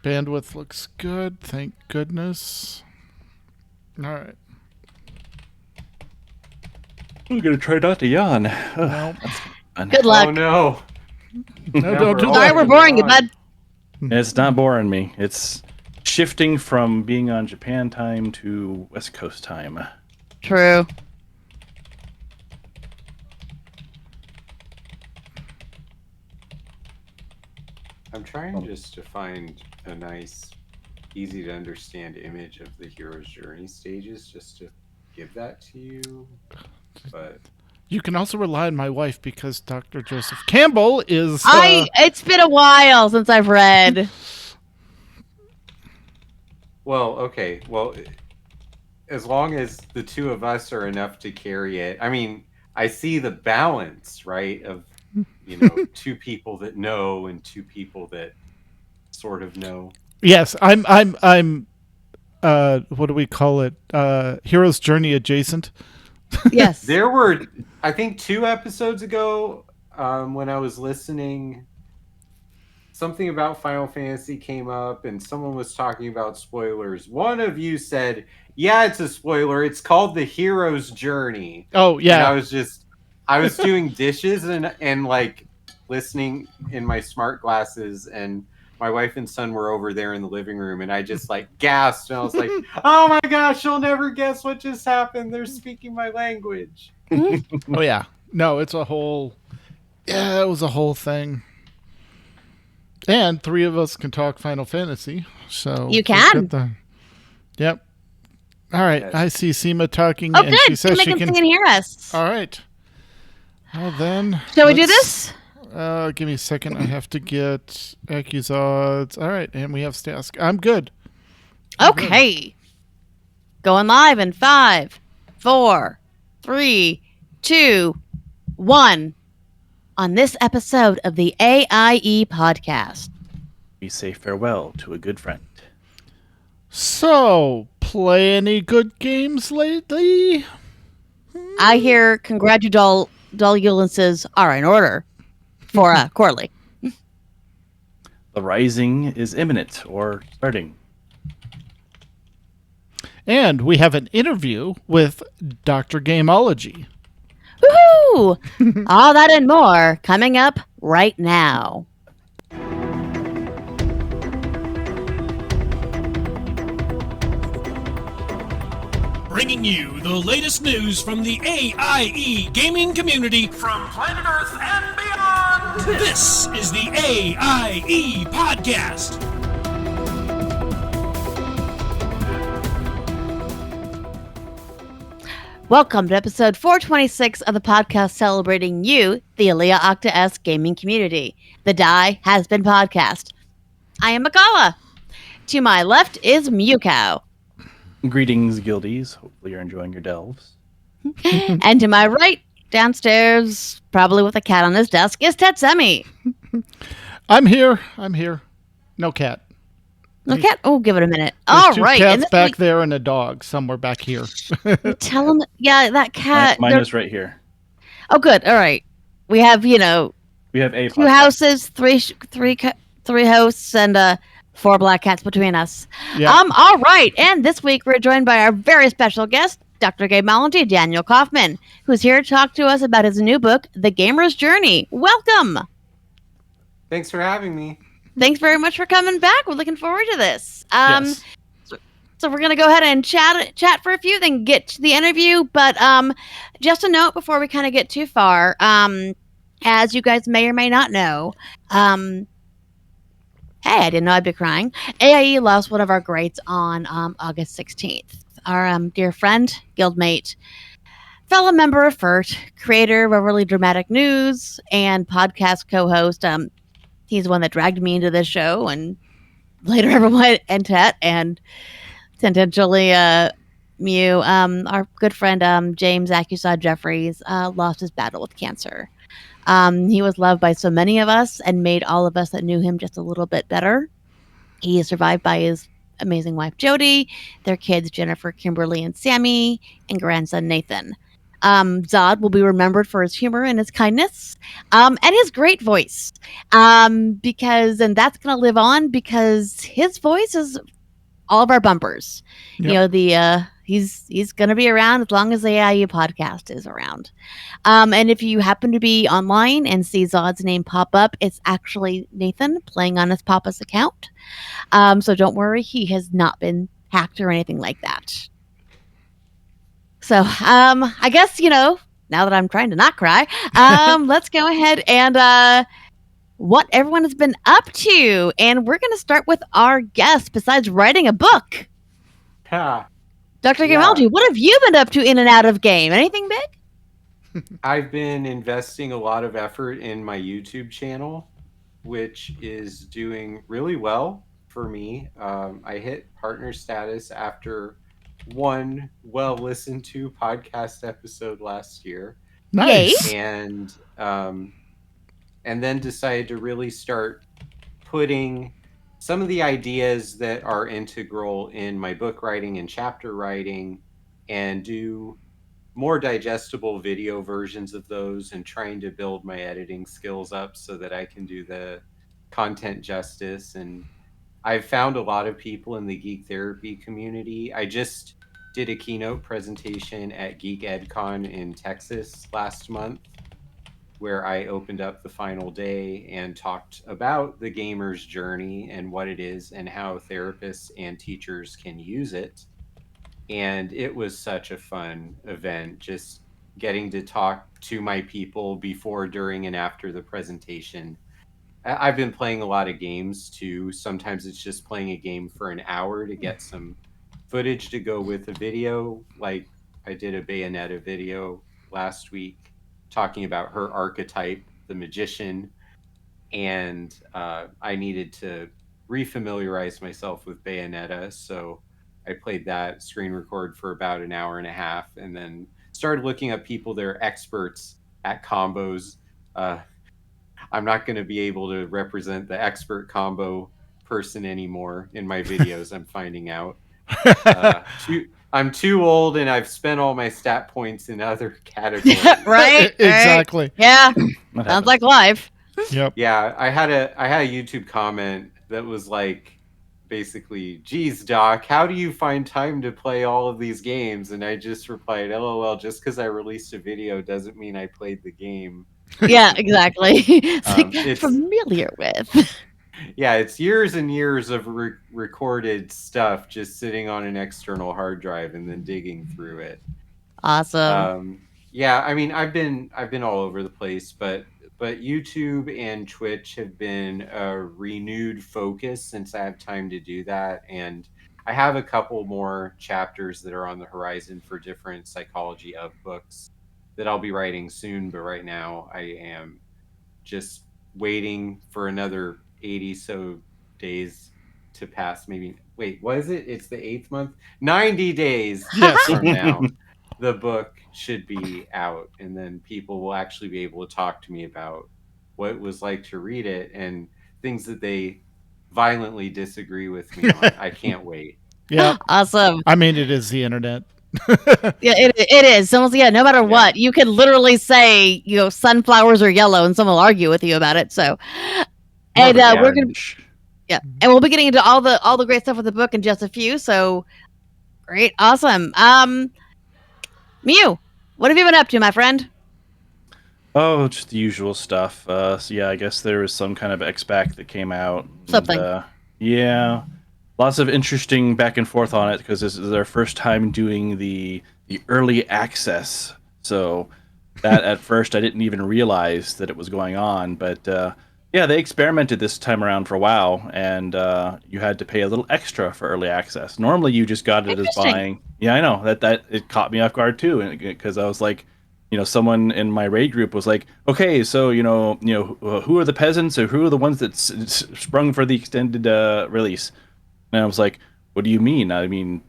Bandwidth looks good. Thank goodness. All right. I'm going to try not to yawn. No. Good luck. Oh, no. No, don't do Sorry, that. we're boring you, bud. It's not boring me. It's shifting from being on Japan time to West Coast time. True. I'm trying just to find a nice, easy to understand image of the hero's journey stages just to give that to you. But You can also rely on my wife because Dr. Joseph Campbell is... It's been a while since I've read. well, okay. Well, as long as the two of us are enough to carry it. I mean, I see the balance, right, of two people that know and two people that sort of know. Yes, I'm what do we call it? Hero's Journey adjacent. Yes. There were, I think, 2 episodes ago, when I was listening, something about Final Fantasy came up and someone was talking about spoilers. One of you said, yeah, it's a spoiler. It's called The Hero's Journey. Oh, yeah. And I was doing dishes and like listening in my smart glasses, and my wife and son were over there in the living room, and I just like gasped, and I was like, oh my gosh, you'll never guess what just happened. They're speaking my language. Oh, yeah. No, it's a whole... Yeah, it was a whole thing. And 3 of us can talk Final Fantasy, so... You can. Yep. All right, Yes. I see Seema talking, Oh, and good. she says Seema she can can... sing and hear us. All right. Well, then... Shall we do this? Give me a second. I have to get Accusodds. All right, and we have Stask. I'm good. Okay. Going live in 5, 4, 3, 2, 1. On this episode of the AIE Podcast. We say farewell to a good friend. So, play any good games lately? I hear congratulations are in order for Corley. The Rising is imminent or starting. And we have an interview with Dr. Gameology. Woohoo! All that and more coming up right now. Bringing you the latest news from the AIE gaming community from planet Earth and beyond. This is the AIE Podcast. Welcome to episode 426 of the podcast celebrating you, the Aaliyah Octa S gaming community. The Die Has Been Podcast. I am Makala. To my left is Mewcow. Greetings, guildies. Hopefully you're enjoying your delves. And to my right, downstairs, probably with a cat on his desk, is Tetsemi. I'm here. No cat. No cat? Oh, give it a minute. There's All 2 right. cats back there and a dog somewhere back here. Tell him. Yeah, that cat. Mine is right here. Oh, good. All right. We have, We have a 2 houses, three hosts, and 4 black cats between us. Yeah. All right. And this week we're joined by our very special guest, Dr. Gameology, Daniel Kaufman, who's here to talk to us about his new book, The Gamer's Journey. Welcome. Thanks for having me. Thanks very much for coming back. We're looking forward to this. Yes. So we're gonna go ahead and chat for a few, then get to the interview. But just a note before we kind of get too far. As you guys may or may not know, hey, I didn't know I'd be crying. AIE lost one of our greats on August 16th. Our dear friend, guildmate, fellow member of FERT, creator of Really Dramatic News, and podcast co-host. He's the one that dragged me into this show, and later everyone and Tet, and tangentially Mew. Our good friend James Accusod Jeffries lost his battle with cancer. He was loved by so many of us and made all of us that knew him just a little bit better. He is survived by his amazing wife Jody, their kids Jennifer, Kimberly, and Sammy, and grandson Nathan. Zod will be remembered for his humor and his kindness, and his great voice. And that's going to live on because his voice is all of our bumpers. Yep. He's going to be around as long as the AIE podcast is around. And if you happen to be online and see Zod's name pop up, it's actually Nathan playing on his papa's account. So don't worry, he has not been hacked or anything like that. So I guess, now that I'm trying to not cry, let's go ahead and what everyone has been up to. And we're going to start with our guest besides writing a book. Ha. Dr. Yeah. Gamalji, what have you been up to in and out of game? Anything big? I've been investing a lot of effort in my YouTube channel, which is doing really well for me. I hit partner status after one well listened to podcast episode last year. Nice. And then decided to really start putting some of the ideas that are integral in my book writing and chapter writing and do more digestible video versions of those, and trying to build my editing skills up so that I can do the content justice. And I've found a lot of people in the geek therapy community. I just did a keynote presentation at Geek EdCon in Texas last month, where I opened up the final day and talked about the gamer's journey and what it is and how therapists and teachers can use it. And it was such a fun event, just getting to talk to my people before, during, and after the presentation. I've been playing a lot of games too. Sometimes it's just playing a game for an hour to get some footage to go with a video. Like I did a Bayonetta video last week talking about her archetype, the magician, and I needed to refamiliarize myself with Bayonetta, so I played that screen record for about an hour and a half, and then started looking up people that are experts at combos. I'm not going to be able to represent the expert combo person anymore in my videos. I'm finding out. I'm too old, and I've spent all my stat points in other categories. Right? Exactly. Yeah. That Sounds happens. like life. Yep. Yeah, I had a YouTube comment that was like, basically, geez, Doc, how do you find time to play all of these games? And I just replied, LOL, just because I released a video doesn't mean I played the game. Yeah, exactly. It's like it's- familiar with. Yeah, it's years and years of recorded stuff just sitting on an external hard drive and then digging through it. Awesome. Yeah, I mean, I've been all over the place, but YouTube and Twitch have been a renewed focus since I have time to do that. And I have a couple more chapters that are on the horizon for different psychology of books that I'll be writing soon. But right now I am just waiting for another 80 so days to pass. Maybe, wait, what is it? It's the 8th month? 90 days Yes. from now. The book should be out, and then people will actually be able to talk to me about what it was like to read it and things that they violently disagree with me on. I can't wait. Yeah. Awesome. I mean, it is the internet. Yeah, it is. Almost, no matter what, you can literally say, sunflowers are yellow, and someone will argue with you about it. So, and we're gonna, and we'll be getting into all the great stuff with the book in just a few. So, great, awesome. Mew, what have you been up to, my friend? Oh, just the usual stuff. So yeah, I guess there was some kind of X-Pack that came out. Something. And, yeah. Lots of interesting back and forth on it because this is our first time doing the early access. So that at first I didn't even realize that it was going on. But yeah, they experimented this time around for a while, and you had to pay a little extra for early access. Normally you just got it as buying. Yeah, I know that it caught me off guard too, because I was like, someone in my raid group was like, okay, so who are the peasants or who are the ones that sprung for the extended release? And I was like, what do you mean? I mean,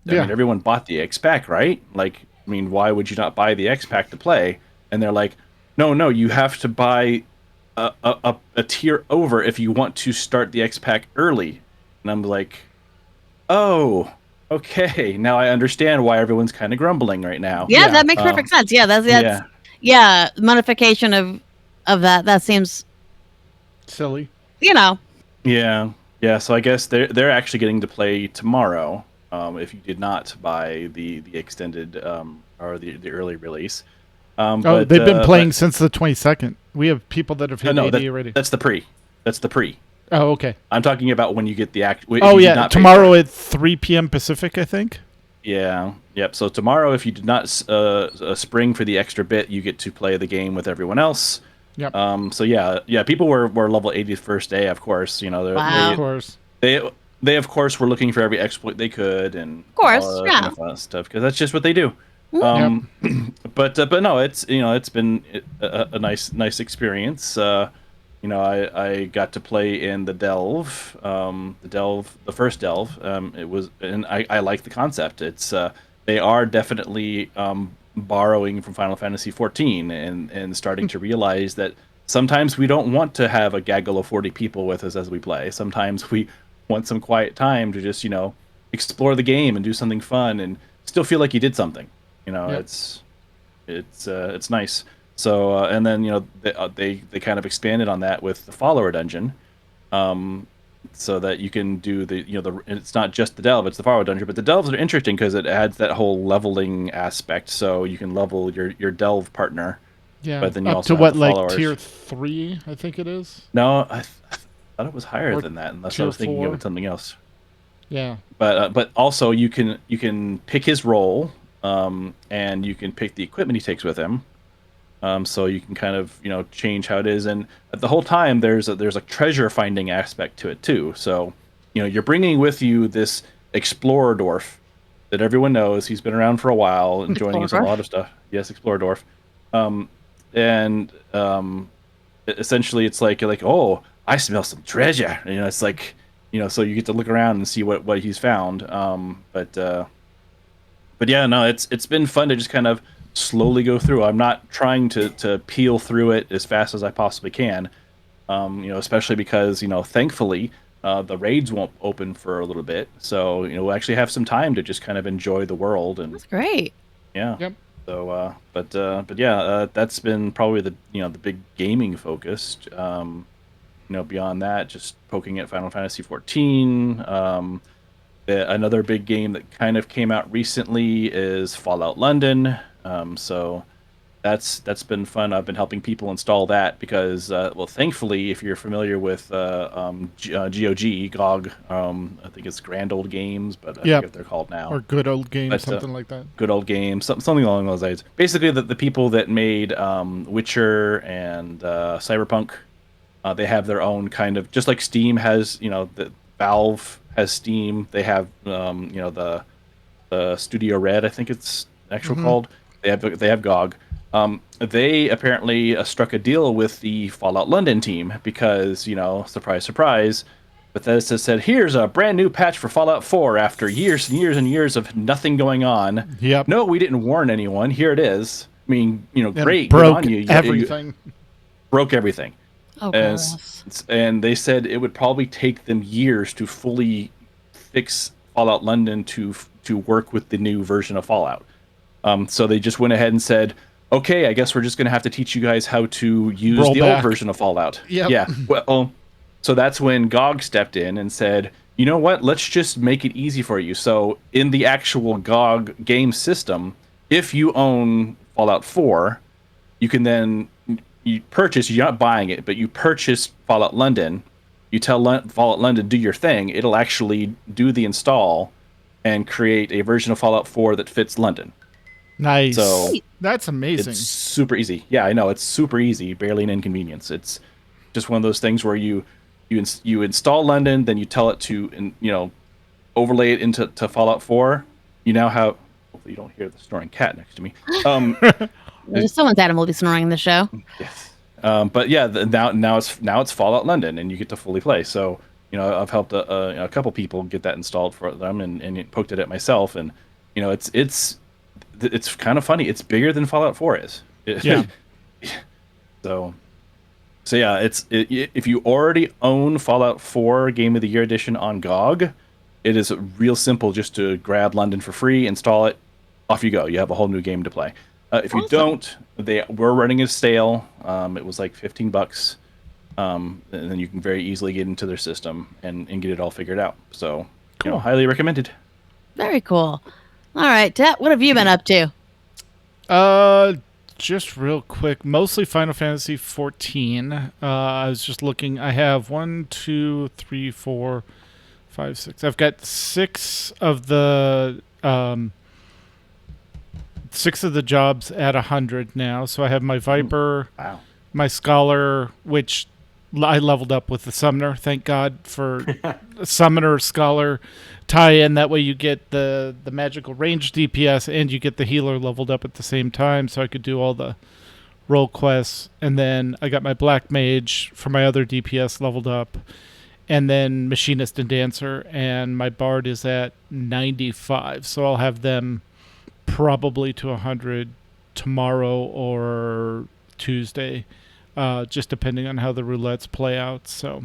everyone bought the X-Pack, right? Like, I mean, why would you not buy the X-Pack to play? And they're like, no, you have to buy a tier over if you want to start the X-Pack early. And I'm like, oh, okay, now I understand why everyone's kind of grumbling right now. Yeah, Yeah, that makes perfect sense. Yeah, that's Yeah. yeah, modification of that seems, Silly. you know. Yeah, yeah. So I guess they're actually getting to play tomorrow. If you did not buy the extended or the early release. Oh, But they've been playing since the 22nd. We have people that have hit no, 80 already. that's the pre. That's the pre. Oh, okay. I'm talking about when you get the act. If Oh, you did yeah. not pay Tomorrow for it. at 3 p.m. Pacific, I think. Yeah. Yep. So tomorrow, if you did not spring for the extra bit, you get to play the game with everyone else. Yep. So yeah. People were level 80 the first day, of course. You know, Wow. Of course. they of course were looking for every exploit they could and Of course, all that yeah. kind of fun stuff because that's just what they do. But no, it's been a nice experience. I got to play in the Delve, the first Delve. It was, and I like the concept. It's they are definitely borrowing from Final Fantasy 14 and starting to realize that sometimes we don't want to have a gaggle of 40 people with us as we play. Sometimes we want some quiet time to just explore the game and do something fun and still feel like you did something. Yep. It's nice. So and then they kind of expanded on that with the follower dungeon, so that you can do it's not just the delve, it's the follower dungeon, but the delves are interesting because it adds that whole leveling aspect. So you can level your delve partner. Yeah. But then you Up also to have what, the like followers. tier 3, I think it is. No, I thought it was higher Or than that, unless I tier was thinking 4. of something else. Yeah. But also you can pick his role, and you can pick the equipment he takes with him. So you can kind of change how it is, and the whole time there's a treasure finding aspect to it too. So you're bringing with you this explorer dwarf that everyone knows. He's been around for a while and joining us in a Explorer lot of stuff. Yes, explorer dwarf. And essentially it's like you're like, oh, I smell some treasure. It's like so you get to look around and see what he's found. But yeah, no, it's been fun to just kind of slowly go through. I'm not trying to peel through it as fast as I possibly can. Especially because thankfully the raids won't open for a little bit, so we'll actually have some time to just kind of enjoy the world. And That's great. yeah. Yep. So but yeah, that's been probably the big gaming focused. Beyond that, just poking at Final Fantasy 14. Another big game that kind of came out recently is Fallout London. So that's been fun. I've been helping people install that because, thankfully, if you're familiar with GOG, I think it's Grand Old Games, but I forget what they're called now. Or Good Old Game, But, something like that. Good Old Games, something along those lines. Basically, the people that made Witcher and Cyberpunk, they have their own kind of, just like Steam has, the Valve has Steam. They have, the Studio Red, I think it's actually called. They have GOG. They apparently struck a deal with the Fallout London team because, surprise, surprise, Bethesda said, here's a brand new patch for Fallout 4 after years and years and years of nothing going on. Yep. No, we didn't warn anyone. Here it is. I mean, And great. broke good on you. everything. Broke everything. Oh, gross. And they said it would probably take them years to fully fix Fallout London to work with the new version of Fallout. So they just went ahead and said, okay, I guess we're just going to have to teach you guys how to use Roll the back. old version of Fallout. Yep. Yeah. Well, so that's when GOG stepped in and said, you know what? Let's just make it easy for you. So in the actual GOG game system, if you own Fallout 4, you can then purchase, you're not buying it, but you purchase Fallout London. You tell Fallout London, do your thing. It'll actually do the install and create a version of Fallout 4 that fits London. Nice. So That's amazing. it's super easy. Yeah, I know, it's super easy, barely an inconvenience. It's just one of those things where you install London, then you tell it to overlay it into Fallout 4. You now have, hopefully you don't hear the snoring cat next to me. Someone's animal will be snoring in the show. Yes. But yeah, now it's Fallout London, and you get to fully play. So I've helped a couple people get that installed for them, and poked at it myself, and it's kind of funny. It's bigger than Fallout 4 is. Yeah. So yeah, if you already own Fallout 4 Game of the Year Edition on GOG, it is real simple just to grab London for free, install it, off you go. You have a whole new game to play. If you don't, they were running a sale. It was like $15, and then you can very easily get into their system and get it all figured out. So, highly recommended. Very cool. All right, Tet, what have you been up to? Just real quick, mostly Final Fantasy 14. I was just looking. I have 1, 2, 3, 4, 5, 6. I've got 6 of the 6 of the jobs at 100 now. So I have my Viper, Wow. my Scholar, which I leveled up with the Summoner. Thank God for Summoner Scholar tie-in. That way you get the magical range DPS and you get the healer leveled up at the same time, so I could do all the role quests. And then I got my Black Mage for my other DPS leveled up, and then Machinist and Dancer, and my Bard is at 95, so I'll have them probably to 100 tomorrow or Tuesday, just depending on how the roulettes play out. So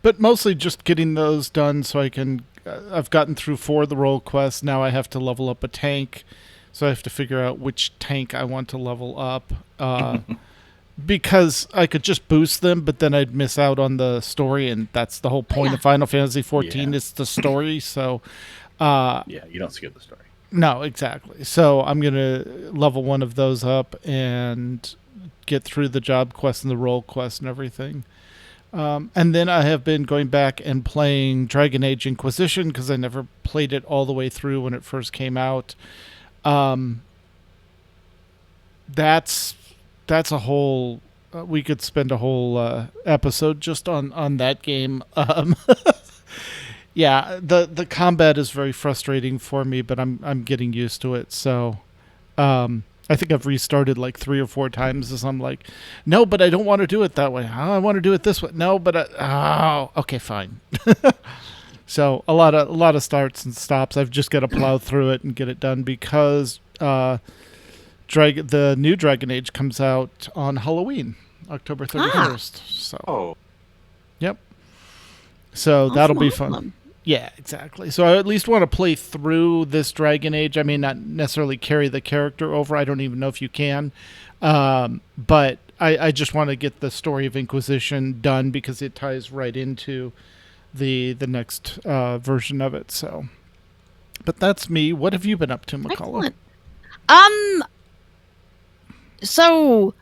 but mostly just getting those done so I can I've gotten through 4 of the role quests. Now I have to level up a tank, so I have to figure out which tank I want to level up, because I could just boost them, but then I'd miss out on the story, and that's the whole point of Final Fantasy 14 is the story. So you don't skip the story. No, exactly. So I'm going to level one of those up and get through the job quest and the role quest and everything. And then I have been going back and playing Dragon Age Inquisition because I never played it all the way through when it first came out. That's a whole... we could spend a whole episode just on that game. Yeah, the combat is very frustrating for me, but I'm getting used to it. So I think I've restarted like 3 or 4 times as I'm like, no, but I don't want to do it that way. Oh, I want to do it this way. No, but okay, fine. So a lot of starts and stops. I've just got to plow through it and get it done because the new Dragon Age comes out on Halloween, October 31st. So yep. So that'll be fun. Yeah, exactly. So I at least want to play through this Dragon Age. I may not necessarily carry the character over. I don't even know if you can. But I just want to get the story of Inquisition done because it ties right into the next version of it. So, but that's me. What have you been up to, McCullough? Excellent. So,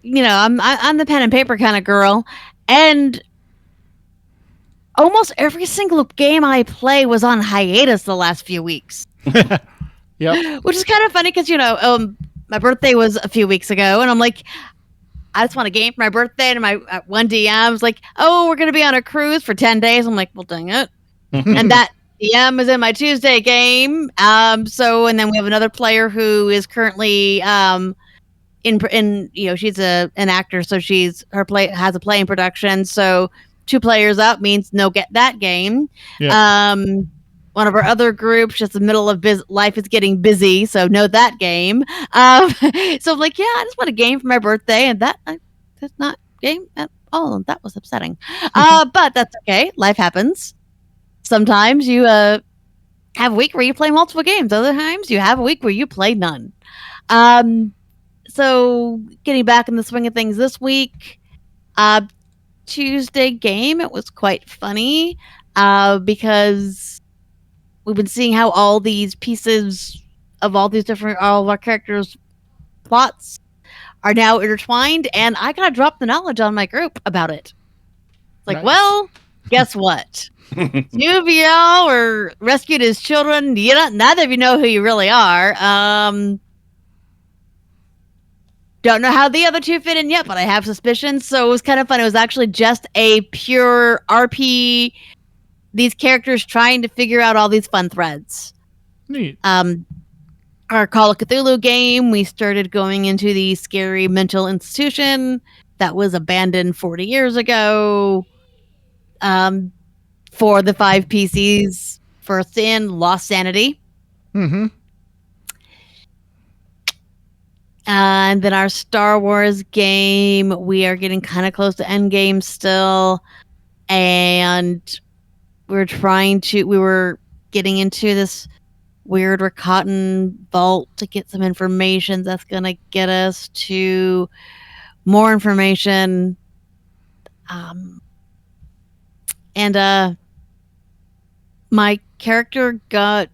I'm the pen and paper kind of girl, and almost every single game I play was on hiatus the last few weeks. Yep. Which is kind of funny because, my birthday was a few weeks ago, and I'm like, I just want a game for my birthday, and my one DM was like, oh, we're going to be on a cruise for 10 days. I'm like, well, dang it. And that DM is in my Tuesday game. And then we have another player who is currently she's an actor, so has a play in production. So 2 players up means no get that game. Yeah. One of our other groups, just the middle of life is getting busy, so no that game. So I'm like, yeah, I just want a game for my birthday, and that's not game at all. That was upsetting. But that's okay. Life happens. Sometimes you have a week where you play multiple games. Other times you have a week where you play none. So getting back in the swing of things this week, Tuesday game, it was quite funny because we've been seeing how all these pieces of all of our characters' plots are now intertwined, and I gotta drop the knowledge on my group about it. It's like, nice. Well, guess what? 2 of y'all were rescued as children. Neither of you know who you really are. Don't know how the other 2 fit in yet, but I have suspicions. So it was kind of fun. It was actually just a pure RP. These characters trying to figure out all these fun threads. Neat. Our Call of Cthulhu game, we started going into the scary mental institution that was abandoned 40 years ago. For the 5 PCs, first in, Lost Sanity. Mm-hmm. And then our Star Wars game, we are getting kind of close to Endgame still. and we were getting into this weird Rakatan vault to get some information that's going to get us to more information. And my character got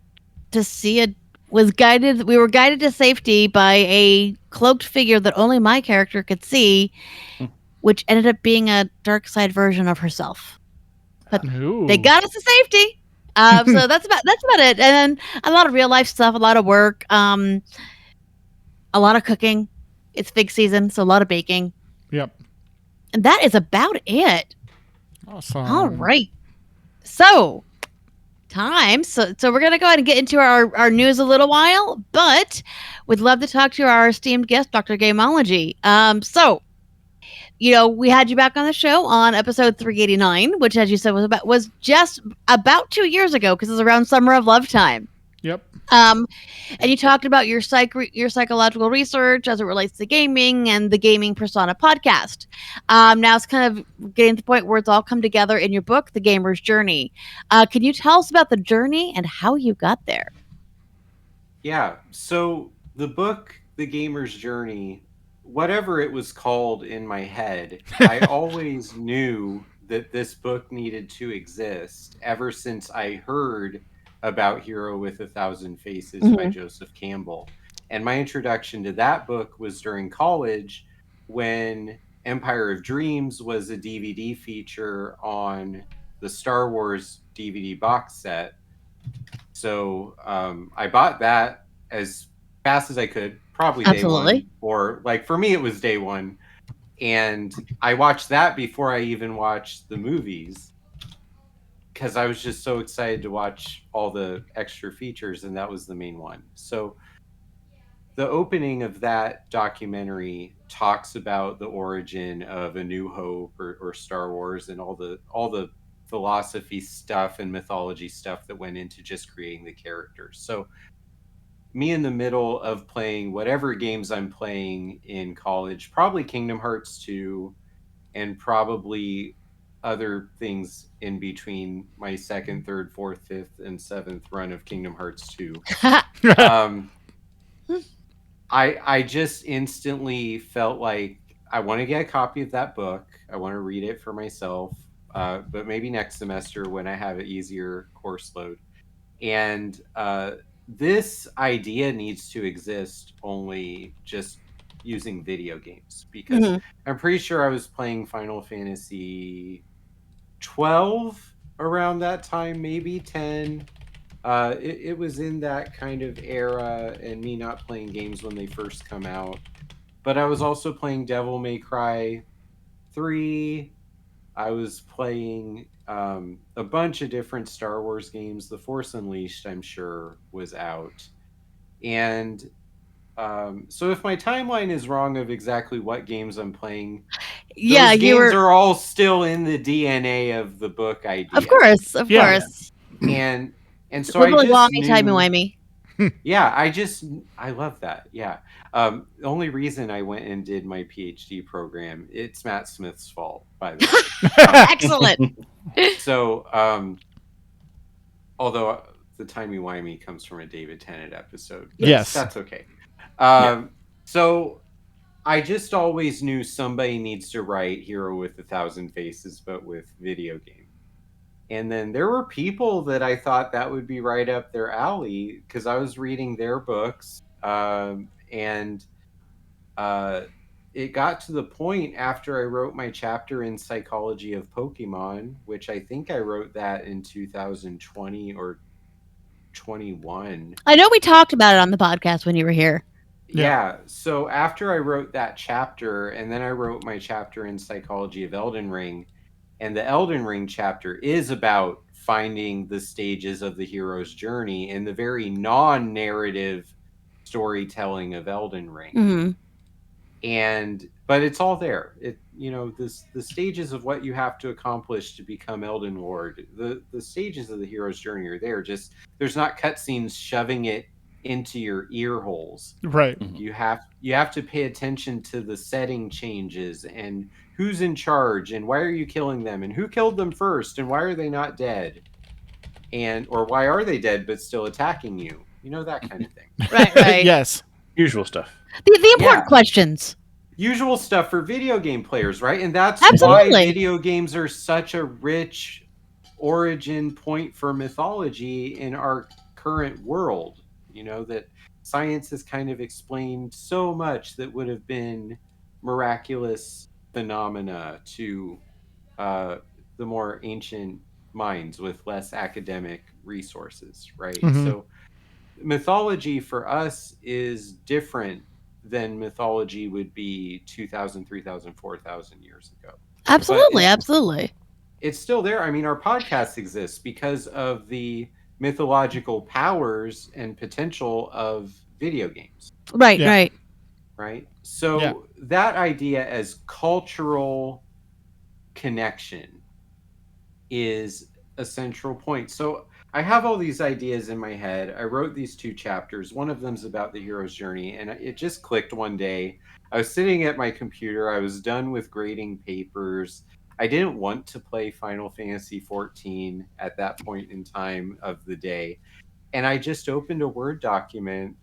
to see we were guided to safety by a cloaked figure that only my character could see, which ended up being a dark side version of herself. But Ooh. they got us to safety. So that's about it. And then a lot of real life stuff, a lot of work, a lot of cooking. It's fig season, so a lot of baking. Yep. And that is about it. Awesome. All right. So So we're gonna go ahead and get into our news a little while, but we'd love to talk to our esteemed guest, Dr. Gameology. So we had you back on the show on episode 389, which, as you said, was just about 2 years ago because it was around Summer of Love time. Yep. And you talked about your psychological research as it relates to gaming and the Gaming Persona podcast. Now it's kind of getting to the point where it's all come together in your book, The Gamer's Journey. Can you tell us about the journey and how you got there? Yeah. So the book, The Gamer's Journey, whatever it was called in my head, I always knew that this book needed to exist ever since I heard about Hero with a Thousand Faces by Joseph Campbell. And my introduction to that book was during college when Empire of Dreams was a DVD feature on the Star Wars DVD box set. So I bought that as fast as I could, probably day one. Or for me, it was day one. And I watched that before I even watched the movies, because I was just so excited to watch all the extra features, and that was the main one. So the opening of that documentary talks about the origin of A New Hope or Star Wars and all the philosophy stuff and mythology stuff that went into just creating the characters. So me in the middle of playing whatever games I'm playing in college, probably Kingdom Hearts 2, and probably other things in between my second, third, fourth, fifth, and seventh run of Kingdom Hearts 2. I just instantly felt like I want to get a copy of that book. I want to read it for myself, but maybe next semester when I have an easier course load. And this idea needs to exist only just using video games, because I'm pretty sure I was playing Final Fantasy 12 around that time, maybe 10. It was in that kind of era, and me not playing games when they first come out. But I was also playing Devil May Cry 3. I was playing a bunch of different Star Wars games. The Force Unleashed, I'm sure, was out. And so if my timeline is wrong of exactly what games I'm playing, those games are all still in the DNA of the book idea. Of course. And so I just knew, timey-wimey. Yeah, I love that. Yeah. The only reason I went and did my PhD program, it's Matt Smith's fault, by the way. Excellent. So, although the timey-wimey comes from a David Tennant episode. Yes. That's okay. So I just always knew somebody needs to write Hero with a Thousand Faces, but with video game. And then there were people that I thought that would be right up their alley, because I was reading their books. And it got to the point after I wrote my chapter in Psychology of Pokemon, which I think I wrote that in 2020 or 21. I know we talked about it on the podcast when you were here. Yeah. So after I wrote that chapter, and then I wrote my chapter in Psychology of Elden Ring, and the Elden Ring chapter is about finding the stages of the hero's journey in the very non-narrative storytelling of Elden Ring. But it's all there. The stages of what you have to accomplish to become Elden Lord, the stages of the hero's journey are there. Just there's not cutscenes shoving it into your ear holes. Right. You have to pay attention to the setting changes and who's in charge and why are you killing them and who killed them first and why are they not dead, and or why are they dead but still attacking you, that kind of thing. Right. Yes. Usual stuff. The important Yeah. questions. Usual stuff for video game players, right? And that's Absolutely. why video games are such a rich origin point for mythology in our current world. That science has kind of explained so much that would have been miraculous phenomena to the more ancient minds with less academic resources, right? Mhm. So mythology for us is different than mythology would be 2,000, 3,000, 4,000 years ago. Absolutely. But Absolutely. it's still there. I mean, our podcast exists because of the mythological powers and potential of video games, Right. Yeah. Right. right? So Yeah. that idea as cultural connection is a central point. So I have all these ideas in my head. I wrote these 2 chapters. One of them's about the hero's journey, and it just clicked one day. I was sitting at my computer. I was done with grading papers. I didn't want to play Final Fantasy 14 at that point in time of the day. And I just opened a Word document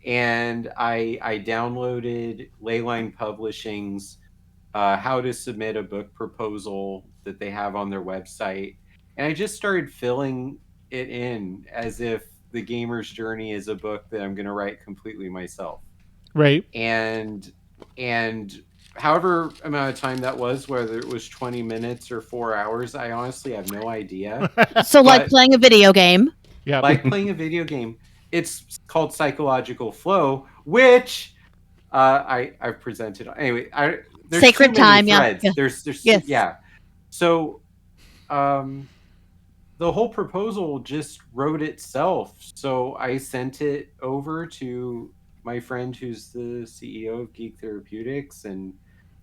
and I downloaded Leyline Publishing's how to submit a book proposal that they have on their website. And I just started filling it in as if The Gamer's Journey is a book that I'm going to write completely myself. Right. And however amount of time that was, whether it was 20 minutes or 4 hours, I honestly have no idea. So, like But- playing a video game. Yeah. Like playing a video game. It's called Psychological Flow, which I've presented. Anyway, there's Sacred too many time, yeah. threads. Yeah. There's Yes. yeah. So the whole proposal just wrote itself. So I sent it over to my friend who's the CEO of Geek Therapeutics and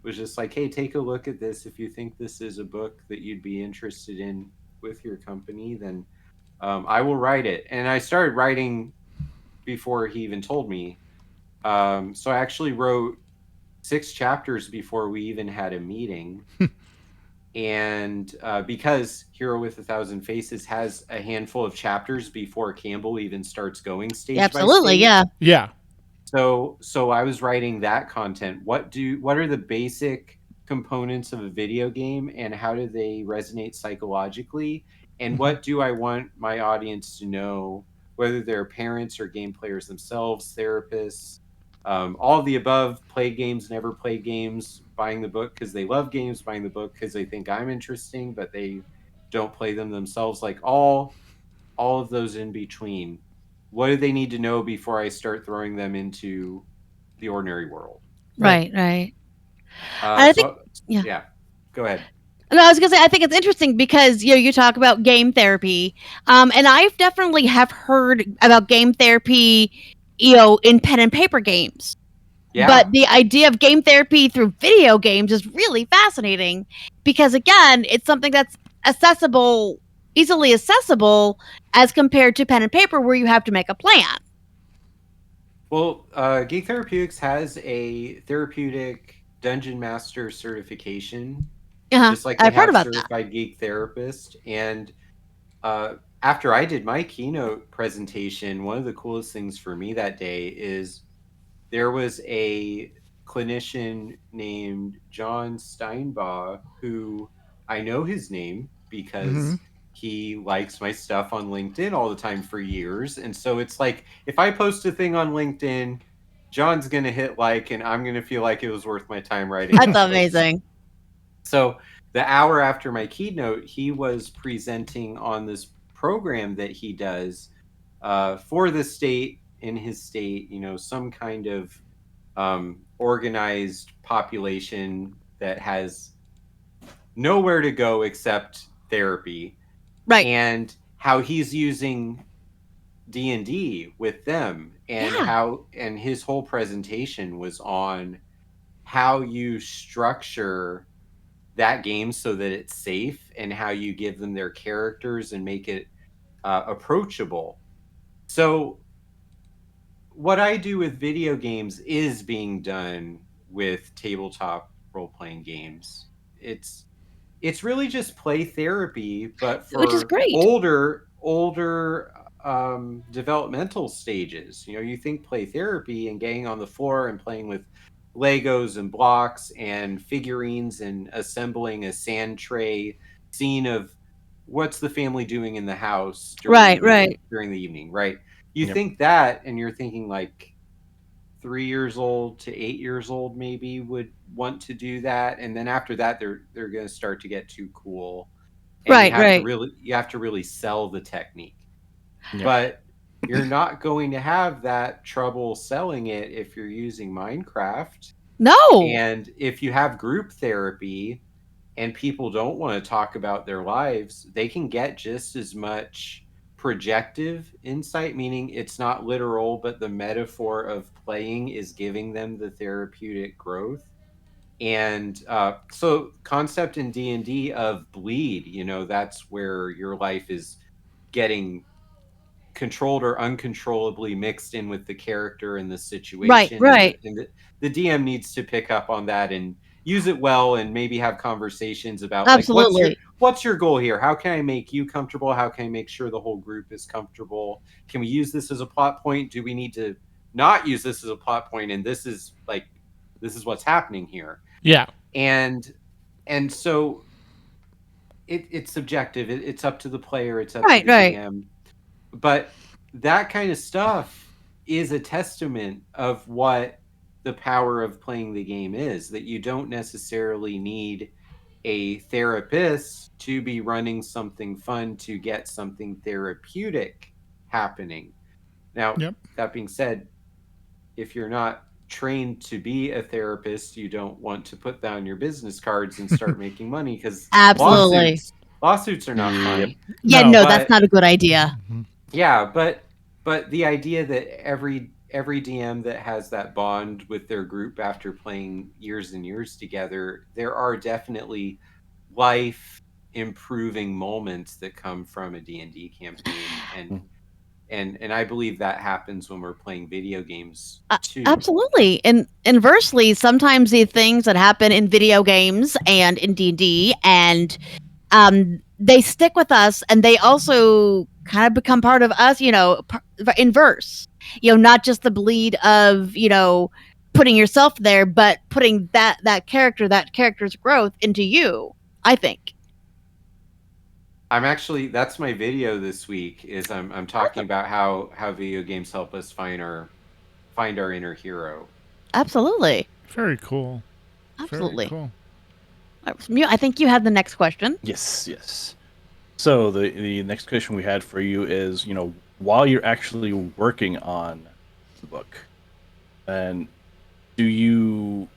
was just like, hey, take a look at this. If you think this is a book that you'd be interested in with your company, then I will write it. And I started writing before he even told me. So I actually wrote 6 chapters before we even had a meeting. And because Hero with a Thousand Faces has a handful of chapters before Campbell even starts going stage by Absolutely. stage. Yeah. Yeah. So I was writing that content. What are the basic components of a video game and how do they resonate psychologically? And what do I want my audience to know, whether they're parents or game players themselves, therapists, all of the above, play games, never play games, buying the book because they love games, buying the book because they think I'm interesting, but they don't play them themselves, like all of those in between. What do they need to know before I start throwing them into the ordinary world? Right. Right. I think- yeah. Yeah. Go ahead. No, I was gonna say I think it's interesting because you talk about game therapy, and I've definitely have heard about game therapy, in pen and paper games. Yeah. But the idea of game therapy through video games is really fascinating because again, it's something that's easily accessible as compared to pen and paper where you have to make a plan. Well, Geek Therapeutics has a therapeutic dungeon master certification, just like they I've heard have about that. certified geek therapist. And after I did my keynote presentation, one of the coolest things for me that day is there was a clinician named John Steinbaugh who I know his name because he likes my stuff on LinkedIn all the time for years. And so it's like, if I post a thing on LinkedIn, John's going to hit like, and I'm going to feel like it was worth my time writing. That's that post. amazing. So the hour after my keynote, he was presenting on this program that he does for the state, in his state, some kind of organized population that has nowhere to go except therapy. Right. And how he's using D&D with them, and Yeah. and his whole presentation was on how you structure that game so that it's safe and how you give them their characters and make it approachable. So what I do with video games is being done with tabletop role-playing games. It's really just play therapy, but Which is for great. older developmental stages. You know, you think play therapy and getting on the floor and playing with Legos and blocks and figurines and assembling a sand tray scene of what's the family doing in the house Right, right. during the evening, right? You Yep. think that, and you're thinking like 3 years old to 8 years old maybe would want to do that, and then after that they're going to start to get too cool, and Right, right. you have to really sell the technique. Yep. But you're not going to have that trouble selling it if you're using Minecraft. No. And if you have group therapy and people don't want to talk about their lives, they can get just as much projective insight, meaning it's not literal, but the metaphor of playing is giving them the therapeutic growth. And so concept in D&D of bleed, you know, that's where your life is getting controlled or uncontrollably mixed in with the character and the situation. Right. And the DM needs to pick up on that and use it well, and maybe have conversations about Absolutely. like what's your goal here? How can I make you comfortable? How can I make sure the whole group is comfortable? Can we use this as a plot point? Do we need to not use this as a plot point? And this is what's happening here. Yeah. And so it's subjective. It's up to the player. It's up Right, to the right. DM. But that kind of stuff is a testament of what the power of playing the game is, that you don't necessarily need a therapist to be running something fun to get something therapeutic happening. Now, Yep. that being said, if you're not trained to be a therapist, you don't want to put down your business cards and start making money, because Absolutely. lawsuits are not fun. Yep. Yeah, No, no, but- that's not a good idea. Yeah, but the idea that every DM that has that bond with their group after playing years and years together, there are definitely life improving moments that come from a D&D campaign, and I believe that happens when we're playing video games too. Absolutely. And inversely, sometimes the things that happen in video games and in D&D and they stick with us, and they also kind of become part of us, you know, inverse, you know, not just the bleed of, you know, putting yourself there, but putting that character's growth into you, I think. That's my video this week, is I'm talking about how video games help us find our inner hero. Absolutely. Very cool. Absolutely. Very cool. I think you had the next question. Yes. So the next question we had for you is, you know, while you're actually working on the book, and do you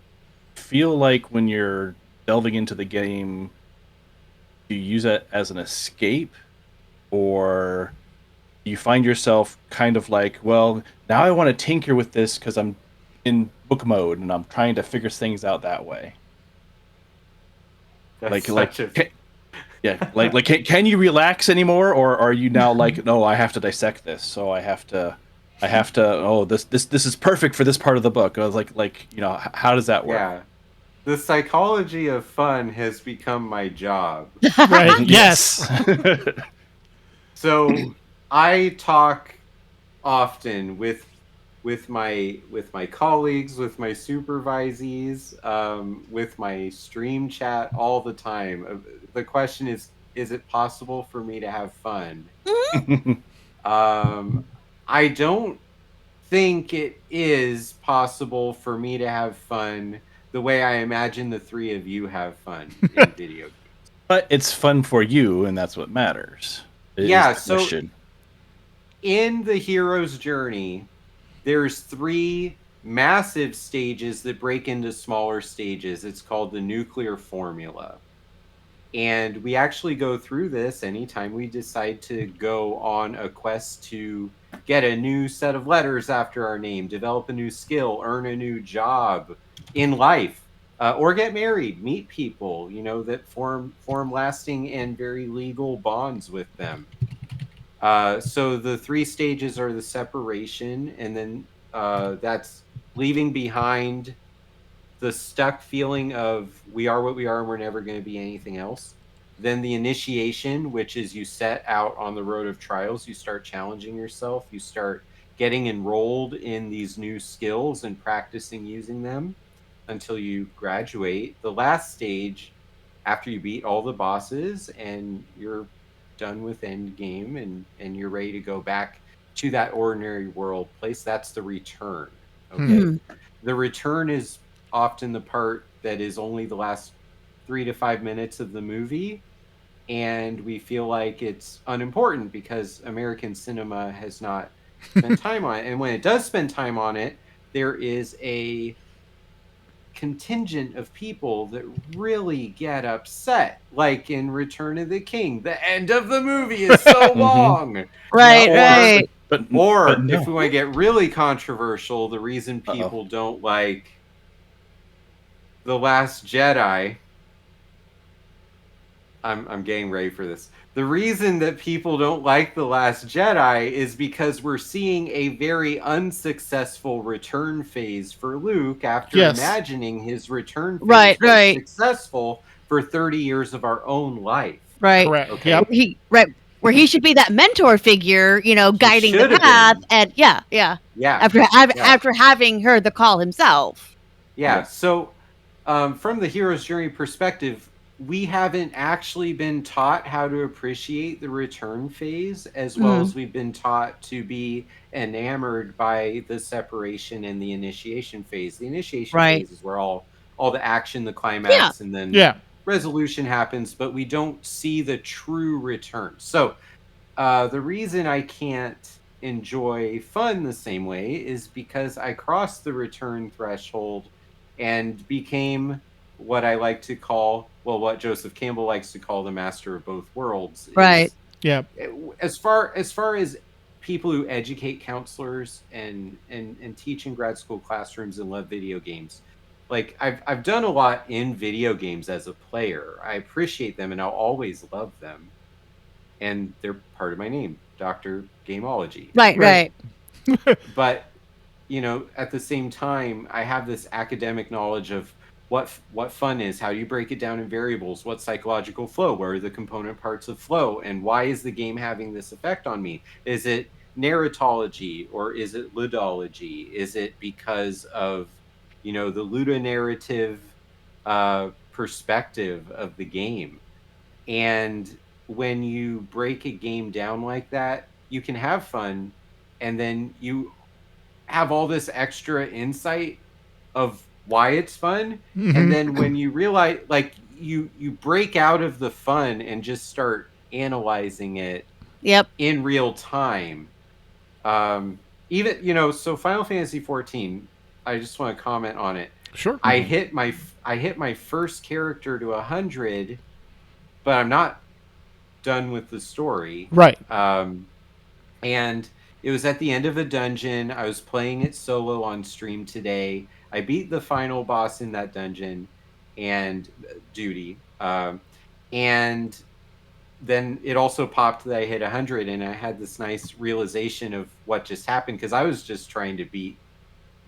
feel like when you're delving into the game, do you use it as an escape, or do you find yourself kind of like, well, now I want to tinker with this because I'm in book mode and I'm trying to figure things out that way? That's Can you relax anymore, or are you now like, no, I have to dissect this, so I have to oh, this is perfect for this part of the book. I was like, you know, how does that work? Yeah. The psychology of fun has become my job. Right. Yes. So I talk often with my colleagues, with my supervisees, with my stream chat all the time. The question is it possible for me to have fun? I don't think it is possible for me to have fun the way I imagine the three of you have fun in video games. But it's fun for you, and that's what matters. Yeah, is the so question. in the hero's journey, there's 3 massive stages that break into smaller stages. It's called the nuclear formula. And we actually go through this anytime we decide to go on a quest to get a new set of letters after our name, develop a new skill, earn a new job in life, or get married, meet people, you know, that form lasting and very legal bonds with them. So the 3 stages are the separation, and then That's leaving behind the stuck feeling of we are what we are and we're never going to be anything else. Then the initiation, which is you set out on the road of trials, you start challenging yourself, you start getting enrolled in these new skills and practicing using them until you graduate. The last stage, after you beat all the bosses and you're done with end game and you're ready to go back to that ordinary world place, that's the return. Okay. Mhm. The return is often the part that is only the last 3 to 5 minutes of the movie, and we feel like it's unimportant because American cinema has not spent time on it. And when it does spend time on it, there is a contingent of people that really get upset, like in Return of the King. The end of the movie is so long. Right, Or- right. Or no. if we want to get really controversial, the reason people don't like The Last Jedi, I'm getting ready for this. The reason that people don't like The Last Jedi is because we're seeing a very unsuccessful return phase for Luke after Yes. imagining his return phase Right, was right. successful for 30 years of our own life. Right. Correct. Okay. Yep. Where he should be that mentor figure, guiding the should have path, been. and yeah. Yeah. After having heard the call himself. Yeah. So, from the hero's journey perspective, we haven't actually been taught how to appreciate the return phase as well as we've been taught to be enamored by the separation and the initiation phase. The initiation Right. phase is where all the action, the climax, and then Yeah. resolution happens, but we don't see the true return. So, the reason I can't enjoy fun the same way is because I crossed the return threshold and became what I like to call, well, what Joseph Campbell likes to call the master of both worlds. Right. Yeah. As far as people who educate counselors and teach in grad school classrooms and love video games, like I've done a lot in video games as a player. I appreciate them and I'll always love them. And they're part of my name, Dr. Gameology. Right. But at the same time, I have this academic knowledge of what fun is, how do you break it down in variables, what's psychological flow, where are the component parts of flow, and why is the game having this effect on me? Is it narratology or is it ludology? Is it because of the ludonarrative perspective of the game? And when you break a game down like that, you can have fun, and then you have all this extra insight of why it's fun. And then when you realize, like, you break out of the fun and just start analyzing it in real time. Even so Final Fantasy 14, I just want to comment on it. Sure. I hit my first character to 100, but I'm not done with the story. Right. And it was at the end of a dungeon. I was playing it solo on stream today. I beat the final boss in that dungeon and duty. And then it also popped that I hit 100, and I had this nice realization of what just happened because I was just trying to beat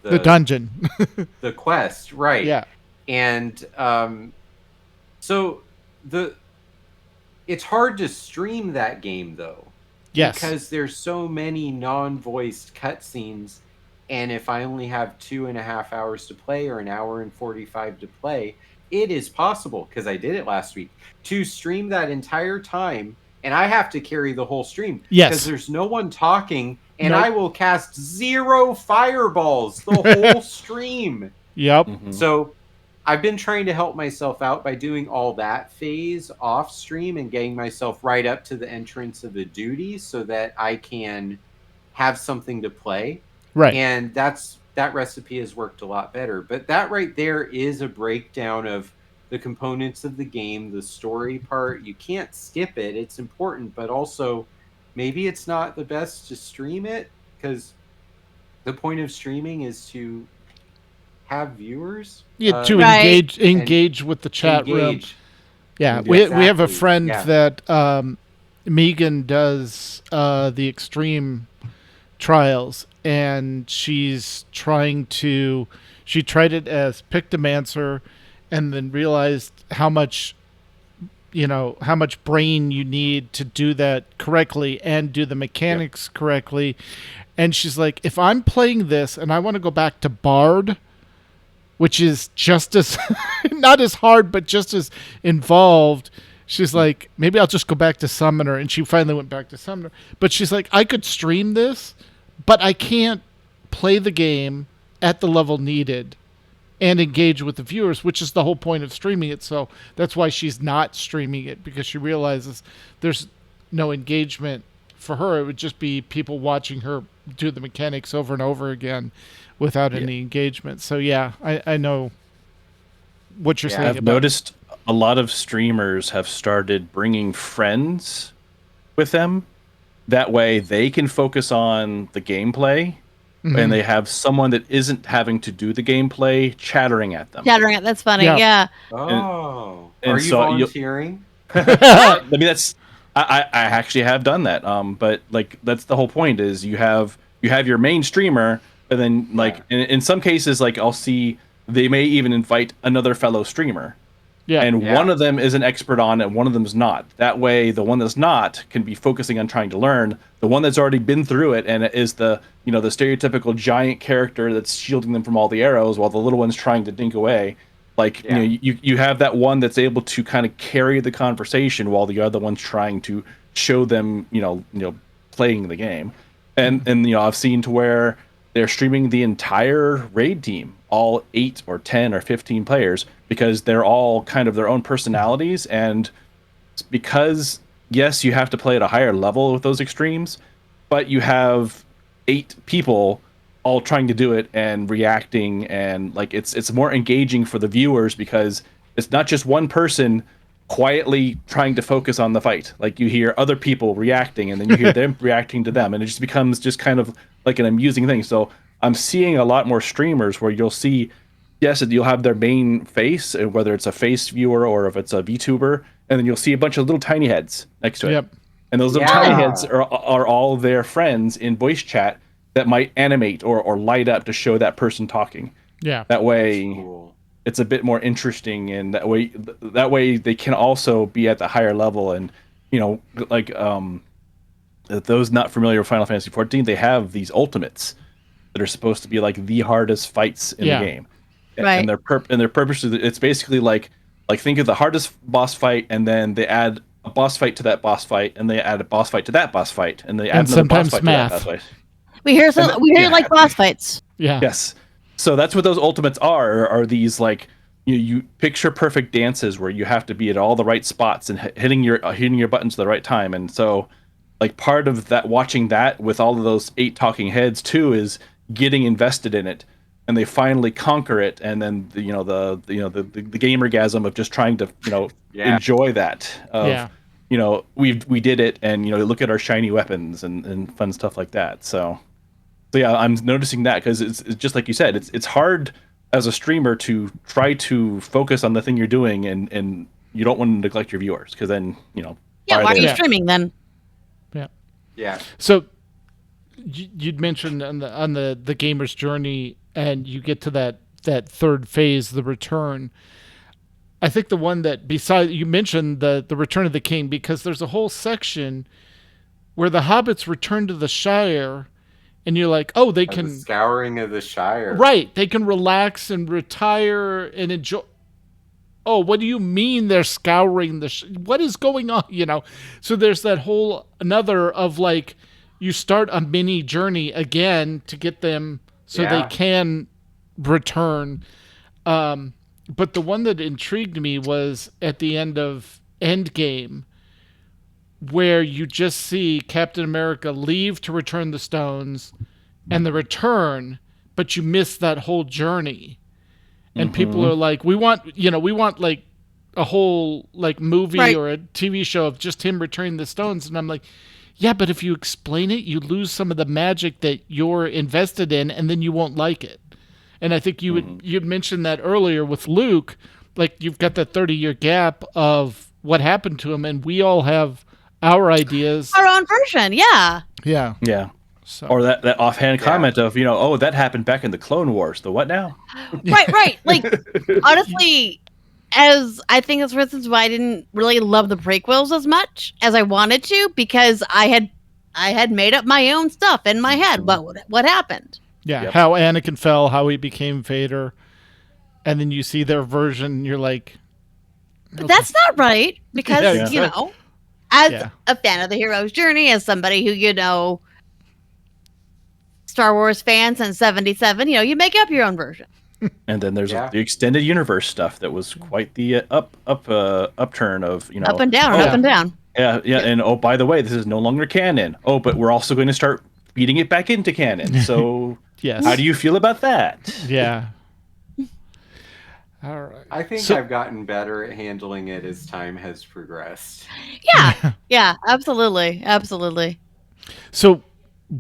The dungeon. the quest, right? Yeah. And so it's hard to stream that game though. Yes. Because there's so many non-voiced cutscenes, and if I only have 2.5 hours to play or 1 hour and 45 to play, it is possible, because I did it last week, to stream that entire time, and I have to carry the whole stream. Yes. Because there's no one talking, and Nope. I will cast 0 fireballs the whole stream. Yep. So I've been trying to help myself out by doing all that phase off stream and getting myself right up to the entrance of the duty so that I can have something to play. Right. And that recipe has worked a lot better. But that right there is a breakdown of the components of the game, the story part. You can't skip it. It's important, but also maybe it's not the best to stream it, because the point of streaming is to have viewers. Yeah, to Right. engage with the chat room. Engage. Yeah, Yeah, we have a exactly. friend Yeah. that Megan does the extreme trials, and she tried it as Pictomancer, and then realized how much brain you need to do that correctly and do the mechanics correctly. And she's like, if I'm playing this and I want to go back to Bard, which is just as not as hard but just as involved, she's like, maybe I'll just go back to Summoner. And she finally went back to Summoner. But she's like, I could stream this, but I can't play the game at the level needed and engage with the viewers, which is the whole point of streaming it. So that's why she's not streaming it, because she realizes there's no engagement for her. It would just be people watching her do the mechanics over and over again without any engagement. So yeah, I know what you're saying. I've noticed a lot of streamers have started bringing friends with them. That way they can focus on the gameplay, and they have someone that isn't having to do the gameplay chattering at them. That's funny. Yeah. Oh, and are you so volunteering? I mean, I actually have done that. But like that's the whole point is you have your main streamer, and then like in some cases, like I'll see they may even invite another fellow streamer. Yeah. And one of them is an expert on it, one of them is not. That way, the one that's not can be focusing on trying to learn. The one that's already been through it and is the stereotypical giant character that's shielding them from all the arrows, while the little one's trying to dink away. Like you have that one that's able to kind of carry the conversation while the other one's trying to show them playing the game. And I've seen to where they're streaming the entire raid team, all 8 or 10 or 15 players, because they're all kind of their own personalities. And because, yes, you have to play at a higher level with those extremes, but you have 8 people all trying to do it and reacting, and like it's more engaging for the viewers because it's not just one person quietly trying to focus on the fight. Like you hear other people reacting, and then you hear them reacting to them, and it just becomes just kind of like an amusing thing. So I'm seeing a lot more streamers where you'll see, yes, you'll have their main face, whether it's a face viewer or if it's a VTuber, and then you'll see a bunch of little tiny heads next to it. Yep. And those little tiny heads are all their friends in voice chat that might animate or light up to show that person talking. Yeah. That way it's a bit more interesting, and that way they can also be at the higher level. And like those not familiar with Final Fantasy 14, they have these ultimates that are supposed to be like the hardest fights in the game. Right. And their purpose is, it's basically like think of the hardest boss fight, and then they add a boss fight to that boss fight, and they add a boss fight to that boss fight, and they add another boss fight to that boss fight. We hear like boss fights. Yeah. Yes. So that's what those ultimates are these like you picture perfect dances where you have to be at all the right spots and hitting your buttons at the right time. And so like part of that, watching that with all of those 8 talking heads too, is getting invested in it, and they finally conquer it, and then the gamergasm of just trying to enjoy that we did it, and look at our shiny weapons and fun stuff like that. So yeah, I'm noticing that because it's just like you said, it's hard as a streamer to try to focus on the thing you're doing, and you don't want to neglect your viewers, because then why are you streaming then? Yeah. So you'd mentioned on the gamer's journey, and you get to that third phase, the return. I think the one that, besides, you mentioned the Return of the King, because there's a whole section where the hobbits return to the Shire, and you're like, oh, they can... The scouring of the Shire. Right. They can relax and retire and enjoy... Oh, what do you mean they're scouring the... What is going on? So there's that whole another of like, you start a mini journey again to get them so they can return. But the one that intrigued me was at the end of Endgame, where you just see Captain America leave to return the stones and the return, but you miss that whole journey. And people are like, we want like a whole like movie or a TV show of just him returning the stones. And I'm like, yeah, but if you explain it, you lose some of the magic that you're invested in, and then you won't like it. And I think you'd mentioned that earlier with Luke, like you've got that 30-year gap of what happened to him, and we all have our ideas. Our own version, yeah. Yeah. Yeah. So Or that offhand Yeah. comment of, oh, that happened back in the Clone Wars. The what now? Right. Like, honestly, as I think that's reasons why I didn't really love the prequels as much as I wanted to, because I had made up my own stuff in my head. What happened? yeah, Yep. how Anakin fell, how he became Vader, and then you see their version, and you're like, But that's not right, because Yeah, you exactly. know, as Yeah. a fan of the hero's journey, as somebody who Star Wars fan since '77, you make up your own version. And then there's Yeah. the extended universe stuff that was quite the upturn of, Up and down, oh, up and down. yeah, and oh, by the way, this is no longer canon. Oh, but we're also going to start feeding it back into canon. So yes. how do you feel about that? Yeah. All right. I think So- I've gotten better at handling it as time has progressed. Yeah, absolutely. So,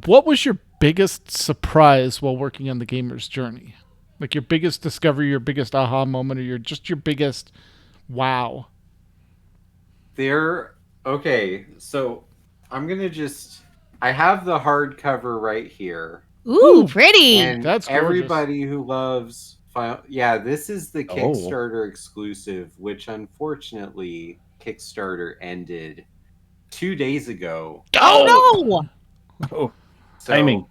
what was your biggest surprise while working on the gamer's journey? Like your biggest discovery, your biggest aha moment, or your biggest wow? Okay, so I'm gonna I have the hardcover right here. Ooh, pretty. And That's gorgeous. everybody who loves this is the Oh. Kickstarter exclusive, which unfortunately Kickstarter ended 2 days ago. Oh no! Oh, So, timing.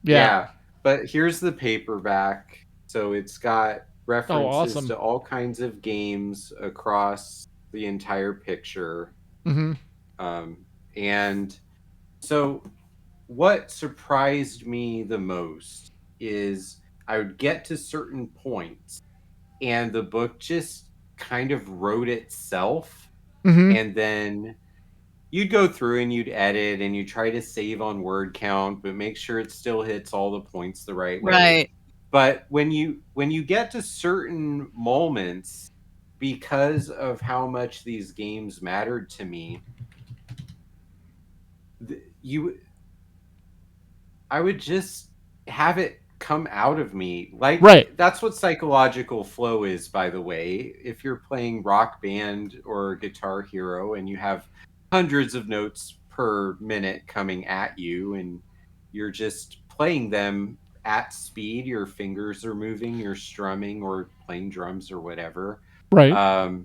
Yeah. But here's the paperback. So it's got references awesome. to all kinds of games across the entire picture. Mm-hmm. And so what surprised me the most is I would get to certain points and the book just kind of wrote itself. Mm-hmm. And then you'd go through and you'd edit and you try to save on word count, but make sure it still hits all the points the right way. Right. But when you get to certain moments, because of how much these games mattered to me, I would just have it come out of me. Like, Right. That's what psychological flow is, by the way. If you're playing Rock Band or Guitar Hero and you have hundreds of notes per minute coming at you and you're just playing them at speed, your fingers are moving, you're strumming or playing drums or whatever. Right.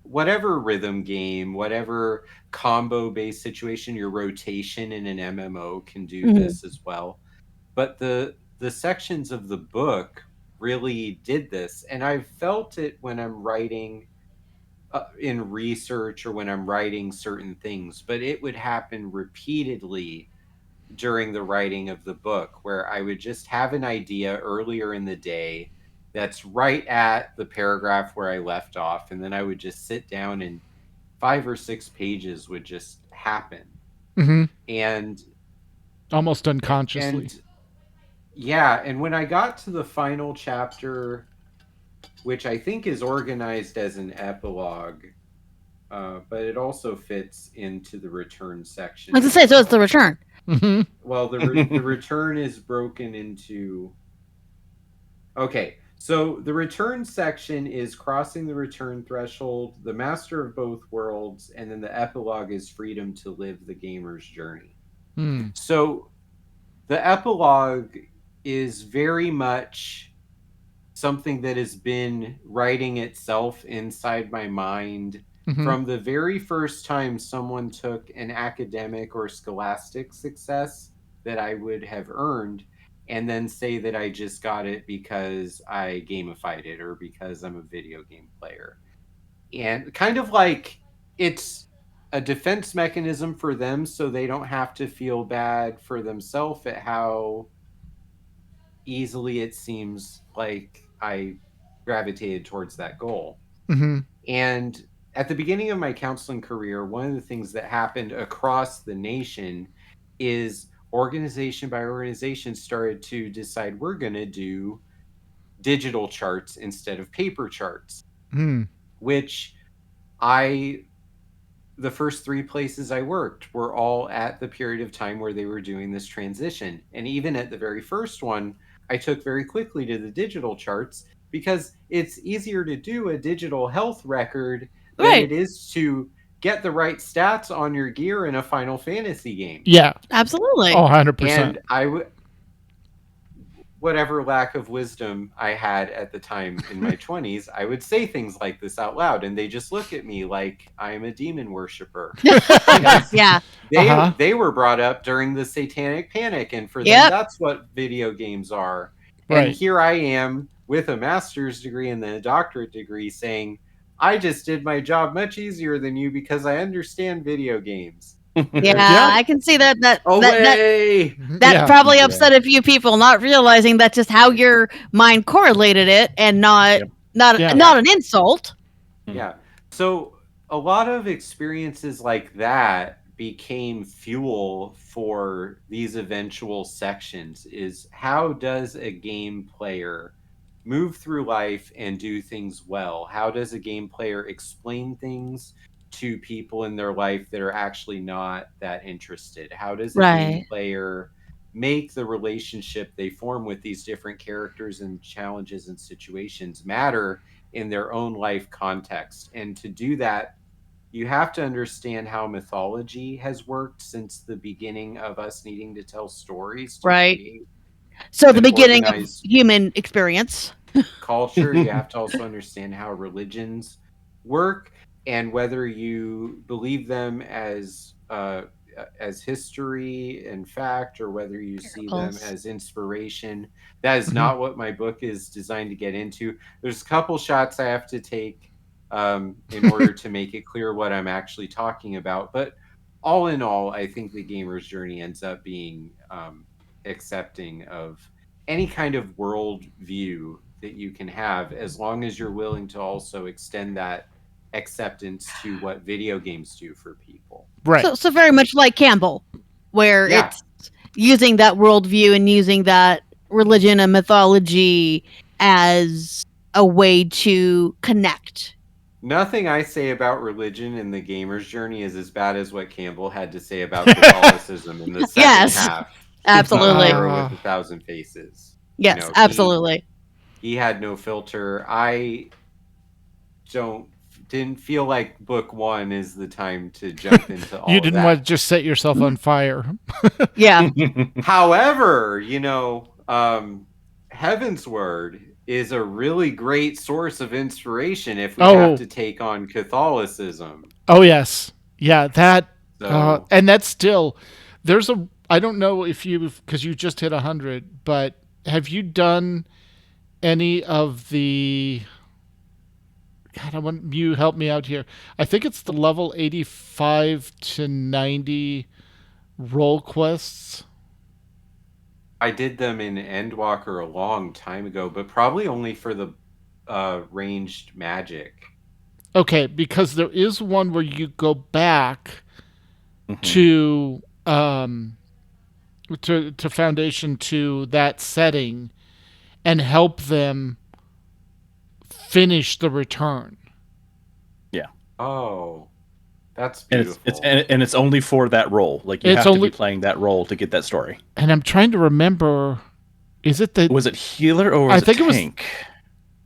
Whatever rhythm game, whatever combo based situation, your rotation in an MMO can do this as well. But the sections of the book really did this, and I felt it when I'm writing in research or when I'm writing certain things, but it would happen repeatedly during the writing of the book where I would just have an idea earlier in the day that's right at the paragraph where I left off, and then I would just sit down and 5 or 6 pages would just happen. Mm-hmm. And Almost unconsciously. and when I got to the final chapter, which I think is organized as an epilogue, but it also fits into the return section. I was gonna say, so it's the return. Mm-hmm. Well, the return is broken into... Okay, so the return section is crossing the return threshold, the master of both worlds, and then the epilogue is freedom to live the gamer's journey. Mm. So the epilogue is very much something that has been writing itself inside my mind Mm-hmm. from the very first time someone took an academic or scholastic success that I would have earned and then say that I just got it because I gamified it or because I'm a video game player. And kind of like it's a defense mechanism for them so they don't have to feel bad for themselves at how easily it seems like I gravitated towards that goal. Mm-hmm. And at the beginning of my counseling career, one of the things that happened across the nation is organization by organization started to decide we're going to do digital charts instead of paper charts, Mm. which the first 3 places I worked were all at the period of time where they were doing this transition. And even at the very first one, I took very quickly to the digital charts because it's easier to do a digital health record than Right. it is to get the right stats on your gear in a Final Fantasy game. Yeah. Absolutely. Oh, 100%. And I would, whatever lack of wisdom I had at the time in my 20s, I would say things like this out loud, and they just look at me like I am a demon worshiper. Yeah. They were brought up during the Satanic Panic, and for them, Yep. that's what video games are. Right. And here I am with a master's degree and then a doctorate degree saying, I just did my job much easier than you because I understand video games. Yeah, I can see that that Yeah. probably upset a few people, not realizing that's just how your mind correlated it, and not an insult. Yeah. So a lot of experiences like that became fuel for these eventual sections. Is how does a game player move through life and do things well? How does a game player explain things to people in their life that are actually not that interested? How does a game player make the relationship they form with these different characters and challenges and situations matter in their own life context? And to do that, you have to understand how mythology has worked since the beginning of us needing to tell stories to create so the beginning of human experience. Culture. You have to also understand how religions work, and whether you believe them as history and fact, or whether you see them as inspiration. That is not what my book is designed to get into. There's a couple shots I have to take in order to make it clear what I'm actually talking about. But all in all, I think the gamer's journey ends up being accepting of any kind of world view that you can have, as long as you're willing to also extend that acceptance to what video games do for people. Right. So very much like Campbell, where it's using that worldview and using that religion and mythology as a way to connect. Nothing I say about religion in the gamer's journey is as bad as what Campbell had to say about Catholicism in the second half. Absolutely. Hero with 1,000 Faces. Yes, absolutely. He had no filter. I didn't feel like book one is the time to jump into all You of didn't that. want to just set yourself on fire. Yeah. However, Heaven's Word is a really great source of inspiration if we have to take on Catholicism. Oh, yes. Yeah, that... So, and that's still... I don't know if because you just hit 100, but have you done any of the... God, I want you help me out here. I think it's the level 85 to 90 role quests. I did them in Endwalker a long time ago, but probably only for the ranged magic. Okay, because there is one where you go back to Foundation, to that setting, and help them finish the return. Yeah. Oh, that's beautiful. And it's only for that role. Like you have to be playing that role to get that story. And I'm trying to remember, was it healer or was it tank?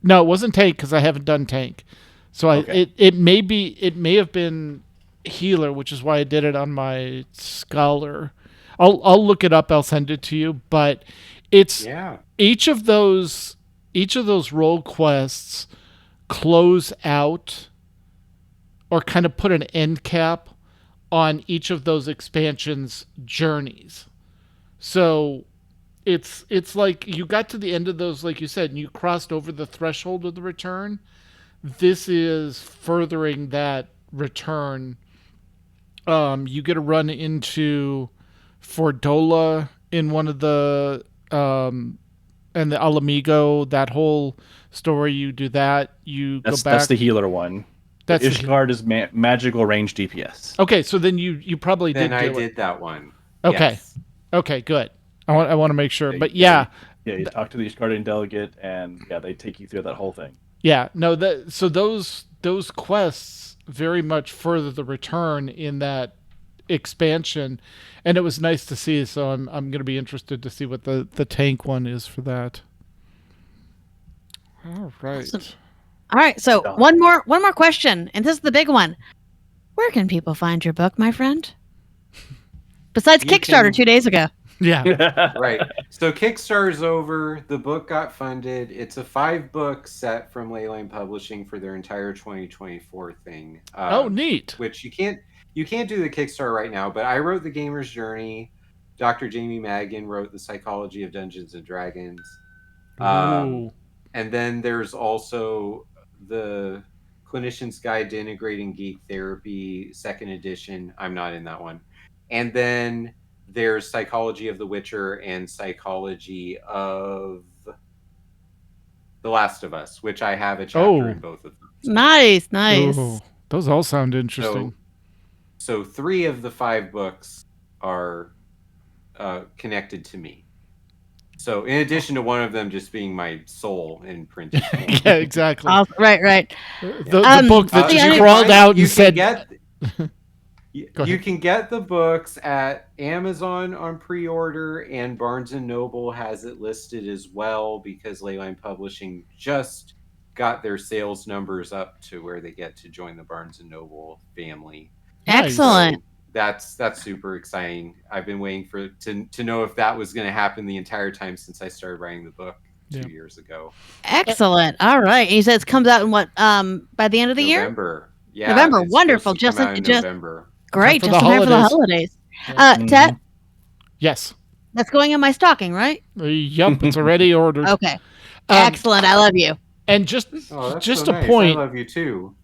No, it wasn't tank because I haven't done tank. So it may have been healer, which is why I did it on my scholar. I'll look it up. I'll send it to you. But it's each of those role quests close out or kind of put an end cap on each of those expansions' journeys. So it's like you got to the end of those, like you said, and you crossed over the threshold of the return. This is furthering that return. You get to run into Fordola in one of the and the Alamigo, that whole story. You do that. Go back. That's the healer one. That's Ishgard is magical range DPS. Okay, so then you probably did. Then I did that one. Okay. Yes. Okay, good. I want to make sure, but you talk to the Ishgardian delegate, and they take you through that whole thing. Yeah, no, so those quests very much further the return in that expansion, and it was nice to see. So I'm going to be interested to see what the tank one is for that. All right. Awesome. All right. So one more question, and this is the big one. Where can people find your book, my friend? Besides You Kickstarter can- 2 days ago. Yeah. Right. So Kickstarter's over. The book got funded. It's a 5-book set from Leyline Publishing for their entire 2024 thing. Oh, neat. Which you can't do the Kickstarter right now, but I wrote The Gamer's Journey. Dr. Jamie Magin wrote The Psychology of Dungeons and Dragons. Ooh. And then there's also the Clinician's Guide to Integrating Geek Therapy, 2nd edition. I'm not in that one. And then there's Psychology of the Witcher and Psychology of The Last of Us, which I have a chapter in both of them. Nice. Ooh, those all sound interesting. So 3 of the 5 books are connected to me. So in addition to one of them just being my soul in printed form. Yeah, exactly. Right. The book that you you crawled out and said. You can get the books at Amazon on pre-order, and Barnes & Noble has it listed as well because Leyline Publishing just got their sales numbers up to where they get to join the Barnes & Noble family. Nice. Excellent. So that's super exciting. I've been waiting to know if that was going to happen the entire time since I started writing the book 2 years ago. Excellent. All right. You said it comes out in what? By the end of the year? November. Yeah. November. it's Wonderful. supposed to come out in Just November. great. Time for Just the in time for the holidays. holidays. Tet, Yes. that's going in my stocking, right? Yup, it's already ordered. Okay. Excellent. I love you. And just Oh, that's just so a nice. point. I love you too.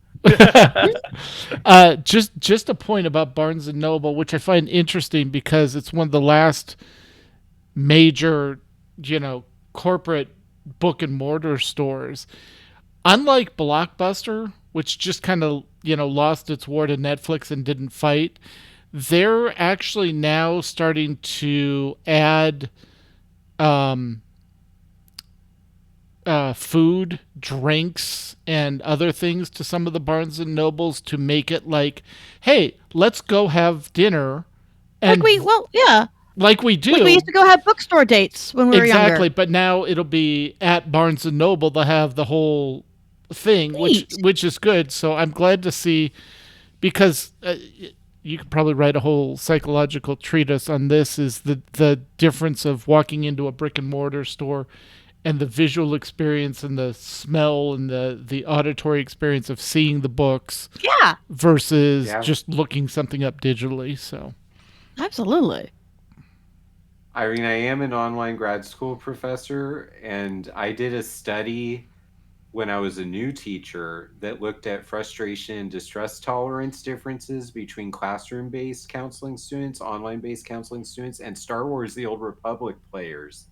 Just a point about Barnes and Noble, which I find interesting because it's one of the last major, corporate book and mortar stores. Unlike Blockbuster, which just kind of, lost its war to Netflix and didn't fight, they're actually now starting to add food, drinks, and other things to some of the Barnes and Nobles to make it like, hey, let's go have dinner. And Yeah. like we do. Like we used to go have bookstore dates when we were younger. Exactly, but now it'll be at Barnes and Noble. They'll have the whole thing, which is good. So I'm glad to see, because you could probably write a whole psychological treatise on this, is the difference of walking into a brick and mortar store and the visual experience and the smell and the auditory experience of seeing the books versus just looking something up digitally. So Absolutely. I mean, I am an online grad school professor, and I did a study when I was a new teacher that looked at frustration and distress tolerance differences between classroom-based counseling students, online-based counseling students, and Star Wars: The Old Republic players.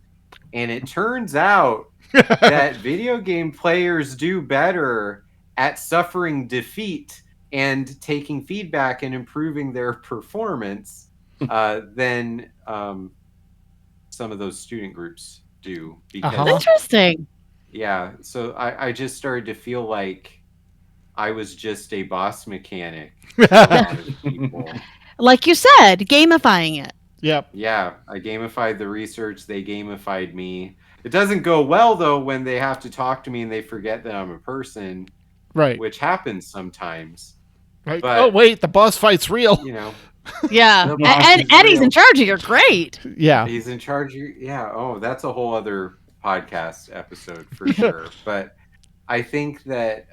And it turns out that video game players do better at suffering defeat and taking feedback and improving their performance than some of those student groups do. Because Interesting. yeah, so I just started to feel like I was just a boss mechanic for a lot of people. Like you said, gamifying it. Yep. Yeah, I gamified the research. They gamified me. It doesn't go well, though, when they have to talk to me and they forget that I'm a person, Right. which happens sometimes. Right. But- Oh, wait, the boss fight's real. You know, Yeah. The boss And is Eddie's real. in charge of you. Great. Yeah. he's in charge. Yeah. Oh, that's a whole other podcast episode for sure. But I think that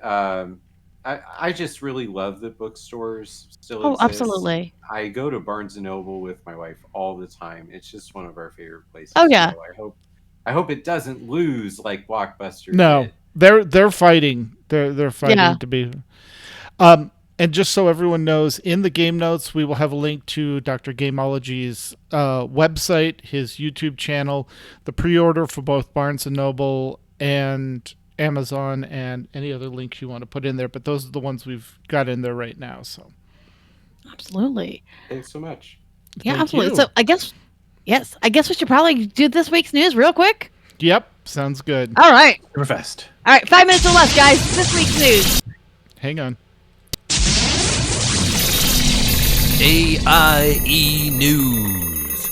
I just really love that bookstores still Oh, exist. absolutely. I go to Barnes and Noble with my wife all the time. It's just one of our favorite places. Oh, yeah. to go. I hope it doesn't lose like Blockbuster. No, did. they're fighting. They're fighting to be. And just so everyone knows, in the game notes, we will have a link to Dr. Gameology's website, his YouTube channel, the pre-order for both Barnes & Noble and Amazon, and any other links you want to put in there. But those are the ones we've got in there right now. So Absolutely. Thanks so much. Yeah, Thank absolutely. you. So I guess we should probably do this week's news real quick. Yep, sounds good. All right. Riverfest. All right. 5 minutes or less, guys. This week's news. Hang on. AIE News.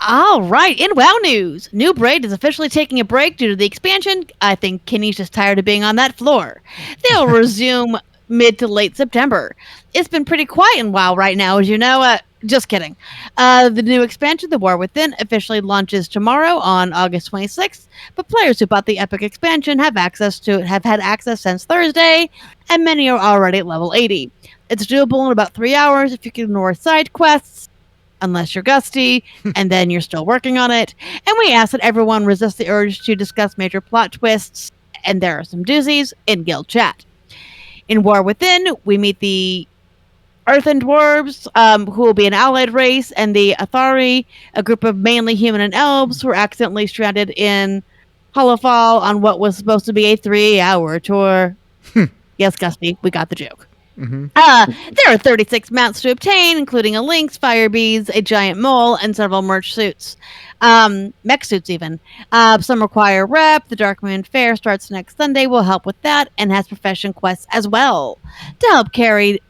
All right. In WoW news, New Braid is officially taking a break due to the expansion. I think Kenny's just tired of being on that floor. They'll resume mid to late September. It's been pretty quiet in WoW right now, as you know. Just kidding. The new expansion, The War Within, officially launches tomorrow on August 26th, but players who bought the Epic expansion have had access since Thursday, and many are already at level 80. It's doable in about 3 hours if you can ignore side quests, unless you're Gusty, and then you're still working on it. And we ask that everyone resist the urge to discuss major plot twists, and there are some doozies in guild chat. In War Within, we meet the Earthen Dwarves, who will be an allied race, and the Athari, a group of mainly human and elves who were accidentally stranded in Hollowfall on what was supposed to be a 3-hour tour. Yes, Gusty, we got the joke. Mm-hmm. There are 36 mounts to obtain, including a lynx, fire beads, a giant mole, and several merch suits. Mech suits even. Some require rep. The Dark Moon Fair starts next Sunday, will help with that, and has profession quests as well. To help carry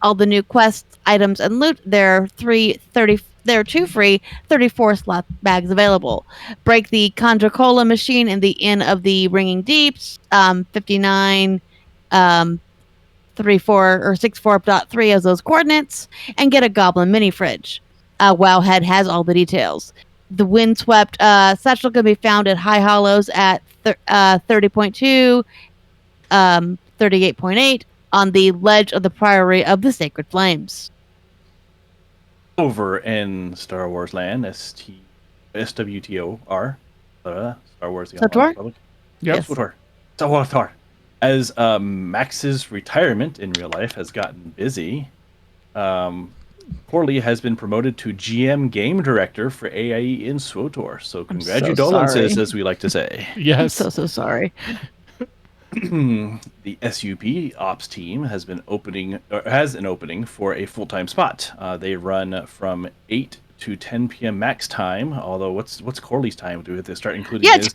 all the new quests, items, and loot, there are 2 free 34 slot bags available. Break the Contra-Cola machine in the Inn of the Ringing Deeps, 59 34 or 64.3 as those coordinates, and get a Goblin mini fridge. Wowhead has all the details. The windswept satchel can be found at High Hollows at 30.2, 38.8 on the ledge of the Priory of the Sacred Flames. Over in Star Wars land, SWTOR, Star Wars: The SWTOR? Online Republic. Yep. SWTOR. SWTOR. As Max's retirement in real life has gotten busy, Corley has been promoted to GM Game Director for AIE in SWTOR. So congratulations, as we like to say. Yes. I'm so sorry. The SUP Ops team has an opening for a full-time spot. They run from 8 to 10 p.m. max time. Although, what's Corley's time? Do they start including? Yeah, his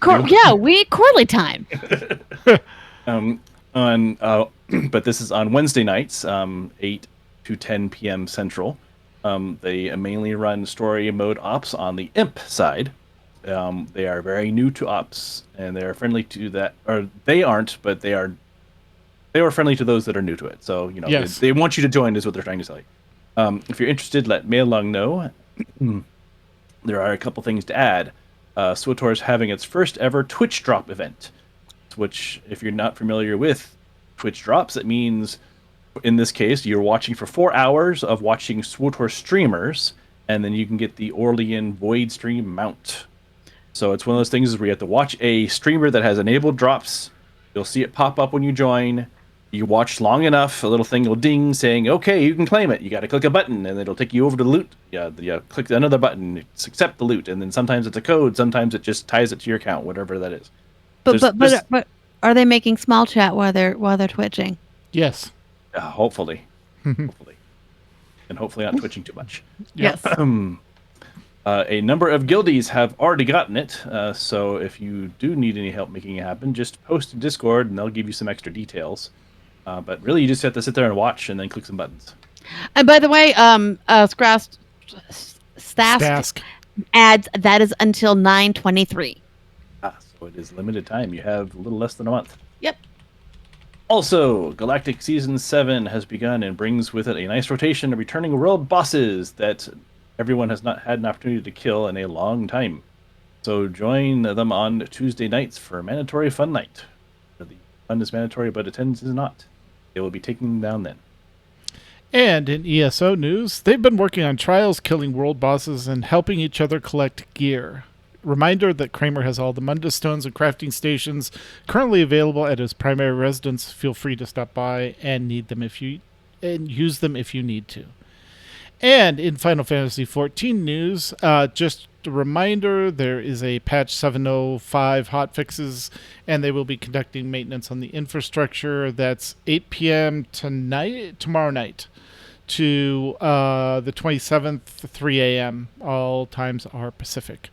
we need Corley time. But this is on Wednesday nights, 8 to 10 p.m. Central. They mainly run story mode ops on the Imp side. They are very new to ops, and they are friendly to that. Or they aren't, but they were friendly to those that are new to it. So Yes. they want you to join, is what they're trying to tell you. If you're interested, let Mailong know. There are a couple things to add. SWTOR is having its first ever Twitch drop event, which, if you're not familiar with Twitch drops, it means, in this case, you're watching for 4 hours of watching SWTOR streamers, and then you can get the Orlean Void Stream mount. So it's one of those things where you have to watch a streamer that has enabled drops. You'll see it pop up when you join. You watch long enough, a little thing will ding saying, okay, you can claim it. You got to click a button, and it'll take you over to the loot. Yeah, click another button, it's accept the loot, and then sometimes it's a code, sometimes it just ties it to your account, whatever that is. But are they making small chat while they're twitching? Yes. Hopefully. Hopefully. And hopefully not twitching too much. Yes. A number of guildies have already gotten it, so if you do need any help making it happen, just post in Discord and they'll give you some extra details. But really, you just have to sit there and watch and then click some buttons. And by the way, Stask adds that is until 9/23. So it is limited time. You have a little less than a month. Yep. Also, Galactic Season 7 has begun and brings with it a nice rotation of returning world bosses that everyone has not had an opportunity to kill in a long time. So join them on Tuesday nights for Mandatory Fun Night. The fun is mandatory, but attendance is not. They will be taking them down then. And in ESO news, they've been working on trials, killing world bosses, and helping each other collect gear. Reminder that Kramer has all the Mundus stones and crafting stations currently available at his primary residence. Feel free to stop by and use them if you need to. And in Final Fantasy XIV news, just a reminder, there is a patch 705 hotfixes, and they will be conducting maintenance on the infrastructure. That's 8 p.m. tomorrow night to the 27th, 3 a.m. All times are Pacific.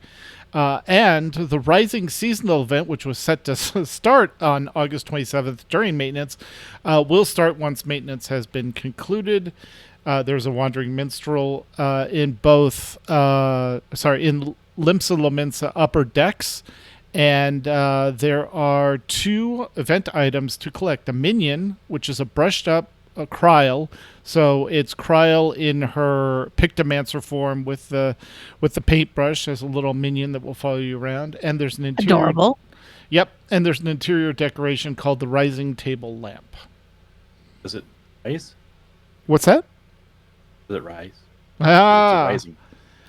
And the Rising seasonal event, which was set to start on August 27th during maintenance, will start once maintenance has been concluded. There's a Wandering Minstrel in Limsa Lominsa upper decks, And there are 2 event items to collect. A minion, which is a brushed up Kryl. So it's Kryl in her Pictomancer form with the paintbrush as a little minion that will follow you around. And there's an interior. Adorable. Yep. And there's an interior decoration called the Rising Table Lamp. Does it rise? What's that? Does it rise? Ah. Is it rising?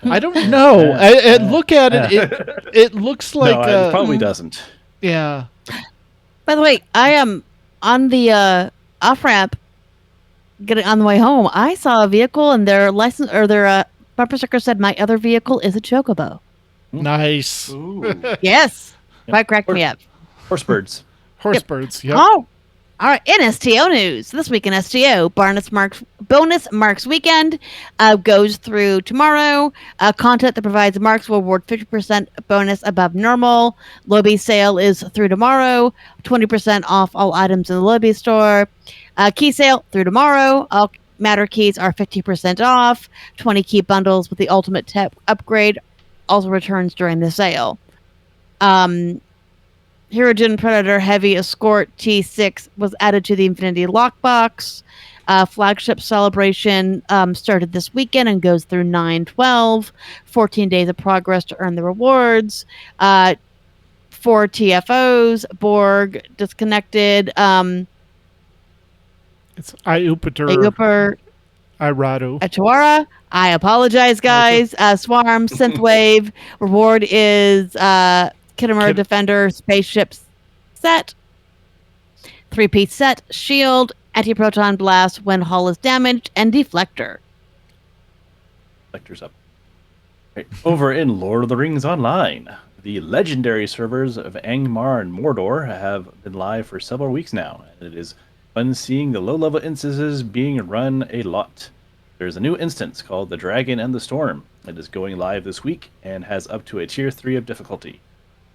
I don't know. I look at it. It looks like No, it probably doesn't. Yeah. By the way, I am on the off ramp, getting on the way home. I saw a vehicle, and their license or their bumper sticker said, "My other vehicle is a chocobo." Nice. Ooh. Yes, Yep. that cracked me up. Horse birds. Horsebirds. Yep. Oh, all right. In STO news, this week in STO, bonus marks weekend goes through tomorrow. Content that provides marks will award 50% bonus above normal. Lobby sale is through tomorrow. 20% off all items in the Lobby store. Key sale through tomorrow. All matter keys are 50% off. 20 key bundles with the ultimate tech upgrade also returns during the sale. Hirogen Predator Heavy Escort T6 was added to the Infinity Lockbox. Flagship celebration started this weekend and goes through 9/12. 14 days of progress to earn the rewards. 4 TFOs, Borg, Disconnected, It's Iupater Ayoper, Irado. Achawara. I apologize, guys. Swarm, Synthwave. Reward is Kitamura Defender Spaceship set. 3-piece set. Shield, Anti-Proton Blast when hull is damaged, and Deflector. Lectures up. Right. Over in Lord of the Rings Online, the legendary servers of Angmar and Mordor have been live for several weeks now, and it is fun seeing the low-level instances being run a lot. There's a new instance called the Dragon and the Storm. It is going live this week and has up to a tier 3 of difficulty.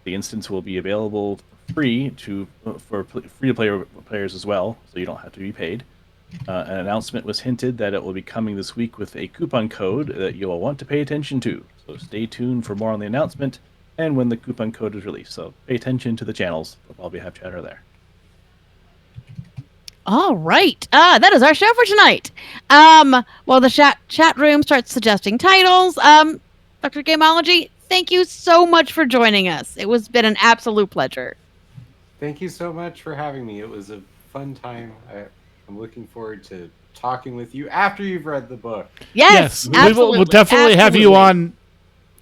The instance will be available for free-to-play players as well, so you don't have to be paid. An announcement was hinted that it will be coming this week with a coupon code that you will want to pay attention to. So stay tuned for more on the announcement and when the coupon code is released. So pay attention to the channels. We'll probably have chatter there. All right. That is our show for tonight. While the chat room starts suggesting titles, Dr. Gameology, thank you so much for joining us. It was been an absolute pleasure. Thank you so much for having me. It was a fun time. I'm looking forward to talking with you after you've read the book. Yes, we'll definitely have you on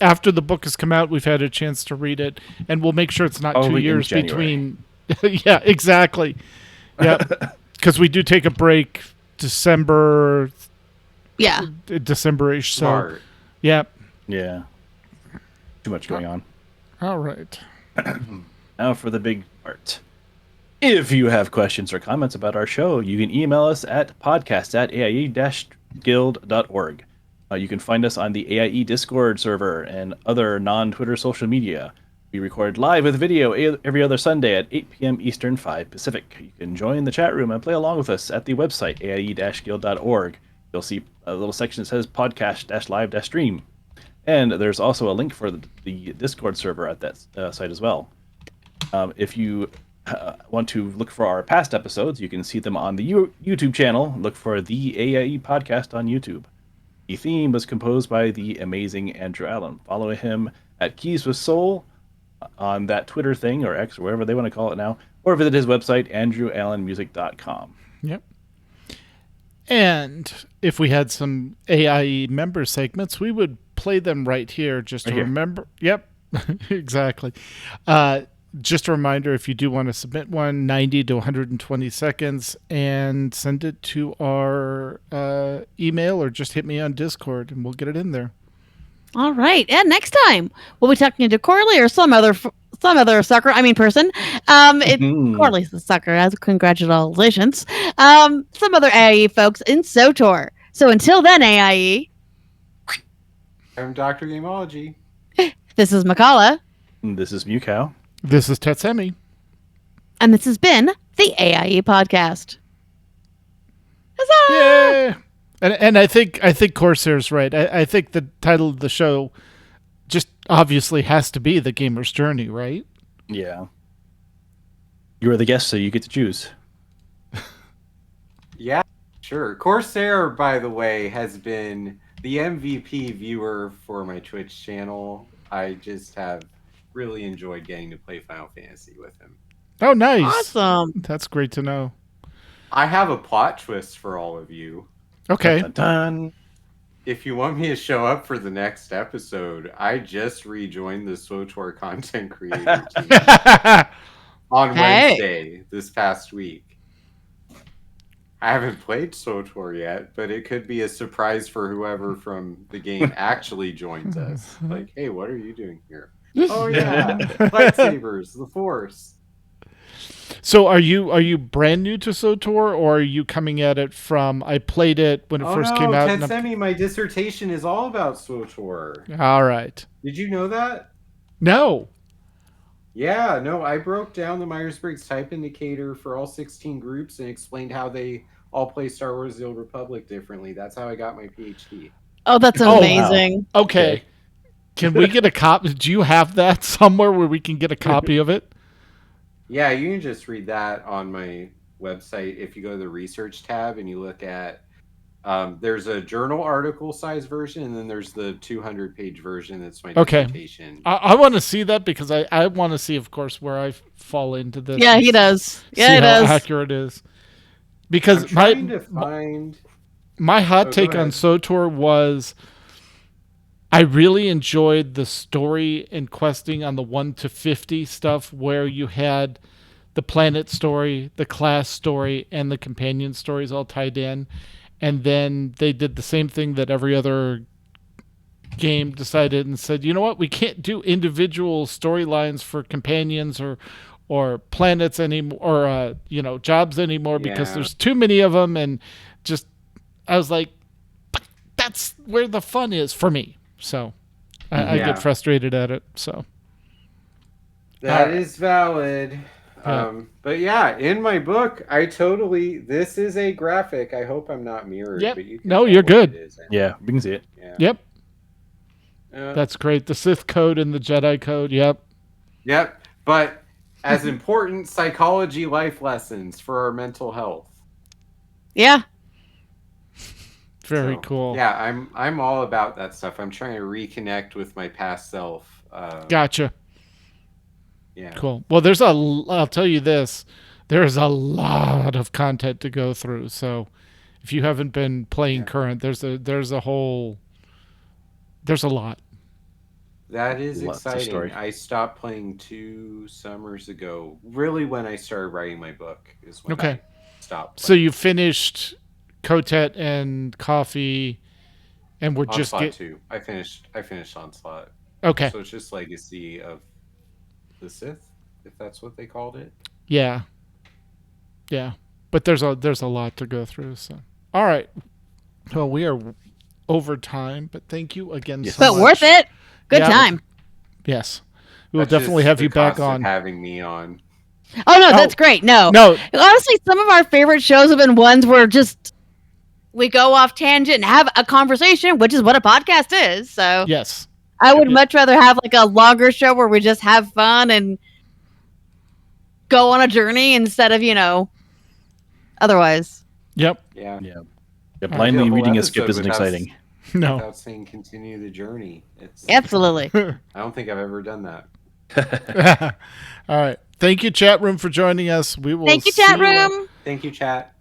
after the book has come out. We've had a chance to read it, and we'll make sure it's not 2 years between. Yeah, exactly. Yeah, because we do take a break December. Yeah, December-ish. So, Smart. yeah. Yeah. Too much going on. All right. Now for the big part. If you have questions or comments about our show, you can email us at podcast@aie-guild.org. You can find us on the AIE Discord server and other non-Twitter social media. We record live with video every other Sunday at 8 p.m. Eastern, 5 Pacific. You can join the chat room and play along with us at the website, aie-guild.org. You'll see a little section that says podcast-live-stream. And there's also a link for the Discord server at that site as well. If you want to look for our past episodes, you can see them on the YouTube channel. Look for the AIE Podcast on YouTube. The theme was composed by the amazing Andrew Allen. Follow him at Keys with Soul on that Twitter thing, or X, or whatever they want to call it now, or visit his website, andrewallenmusic.com. Yep. And if we had some AIE member segments, we would play them right here just to remember. Yep, exactly. Just a reminder, if you do want to submit one, 90 to 120 seconds, and send it to our email or just hit me on Discord and we'll get it in there. All right. And next time we'll be talking to Corley or some other sucker. Person. Corley's the sucker. Congratulations. Some other AIE folks in SOTOR. So until then, AIE. I'm Dr. Gameology. This is Makala. This is Mewcow. This is Tetsemi. And this has been the AIE Podcast. Huzzah! Yeah. And I think Corsair's right. I think the title of the show just obviously has to be The Gamer's Journey, right? Yeah. You are the guest, so you get to choose. Yeah, sure. Corsair, by the way, has been the MVP viewer for my Twitch channel. I just have really enjoyed getting to play Final Fantasy with him. Oh, nice. Awesome. That's great to know. I have a plot twist for all of you. Okay. Dun, dun, dun. If you want me to show up for the next episode, I just rejoined the SWTOR content creator team on Hey. Wednesday this past week. I haven't played SWTOR yet, but it could be a surprise for whoever from the game actually joins us. Like, hey, what are you doing here? Oh yeah, lightsabers, the Force. So are you brand new to SWTOR, or are you coming at it from? I played it when it first came out. and I'm- Tetsemi, my dissertation is all about SWTOR. All right. Did you know that? No. Yeah, no, I broke down the Myers-Briggs type indicator for all 16 groups and explained how they all play Star Wars: The Old Republic differently. That's how I got my PhD. Oh, that's Oh, wow. amazing. Okay. Can we get a copy? Do you have that somewhere where we can get a copy of it? Yeah, you can just read that on my website. If you go to the research tab and you look at, there's a journal article size version, and then there's the 200-page version that's my Okay. dissertation. I want to see that because I want to see, of course, where I fall into this. Yeah, and he does. Yeah, see he how does. accurate it is. Because I'm trying to find... my hot Oh, go take on ahead. SWTOR was I really enjoyed the story and questing on the 1 to 50 stuff where you had the planet story, the class story, and the companion stories all tied in. And then they did the same thing that every other game decided and said, you know what, we can't do individual storylines for companions or planets anymore, or jobs anymore because Yeah. there's too many of them. And just I was like, but that's where the fun is for me. So I Yeah. get frustrated at it. So That is valid. Yeah. But yeah, in my book, this is a graphic. I hope I'm not mirrored. Yep. But you can No, tell you're what good. it is. Yeah, we can see it. Yeah. yep, Uh, that's great. The Sith code and the Jedi code. Yep. Yep. But as important, psychology life lessons for our mental health. Yeah. Very So, cool. Yeah, I'm all about that stuff. I'm trying to reconnect with my past self. Gotcha. Yeah. Cool. Well, I'll tell you this, there's a lot of content to go through. So if you haven't been playing Yeah. current, there's a lot. That is Lots of exciting. story. I stopped playing 2 summers ago. Really, when I started writing my book is when Okay. I stopped. So you finished Kotet and Coffee, and we're just Onslaught 2. I finished Onslaught. okay. So it's just Legacy of the Sith, if that's what they called it. Yeah. But there's a lot to go through. So all right. Well, we are over time, but thank you again Yes. so But much. worth it. Good Yeah. time. Yes. We will That's definitely just have the you back cost of on. having me on. Oh, no, that's great. No. No, Honestly, some of our favorite shows have been ones where just we go off tangent and have a conversation, which is what a podcast is. So yes. I would Yeah. much rather have like a longer show where we just have fun and go on a journey instead of, otherwise. Yep. Yeah. Yeah, I did blindly a whole reading a script episode isn't without- exciting. No. Without saying continue the journey. Absolutely. I don't think I've ever done that. All right. Thank you, chat room, for joining us. We will Thank you, see chat room. Thank you, chat.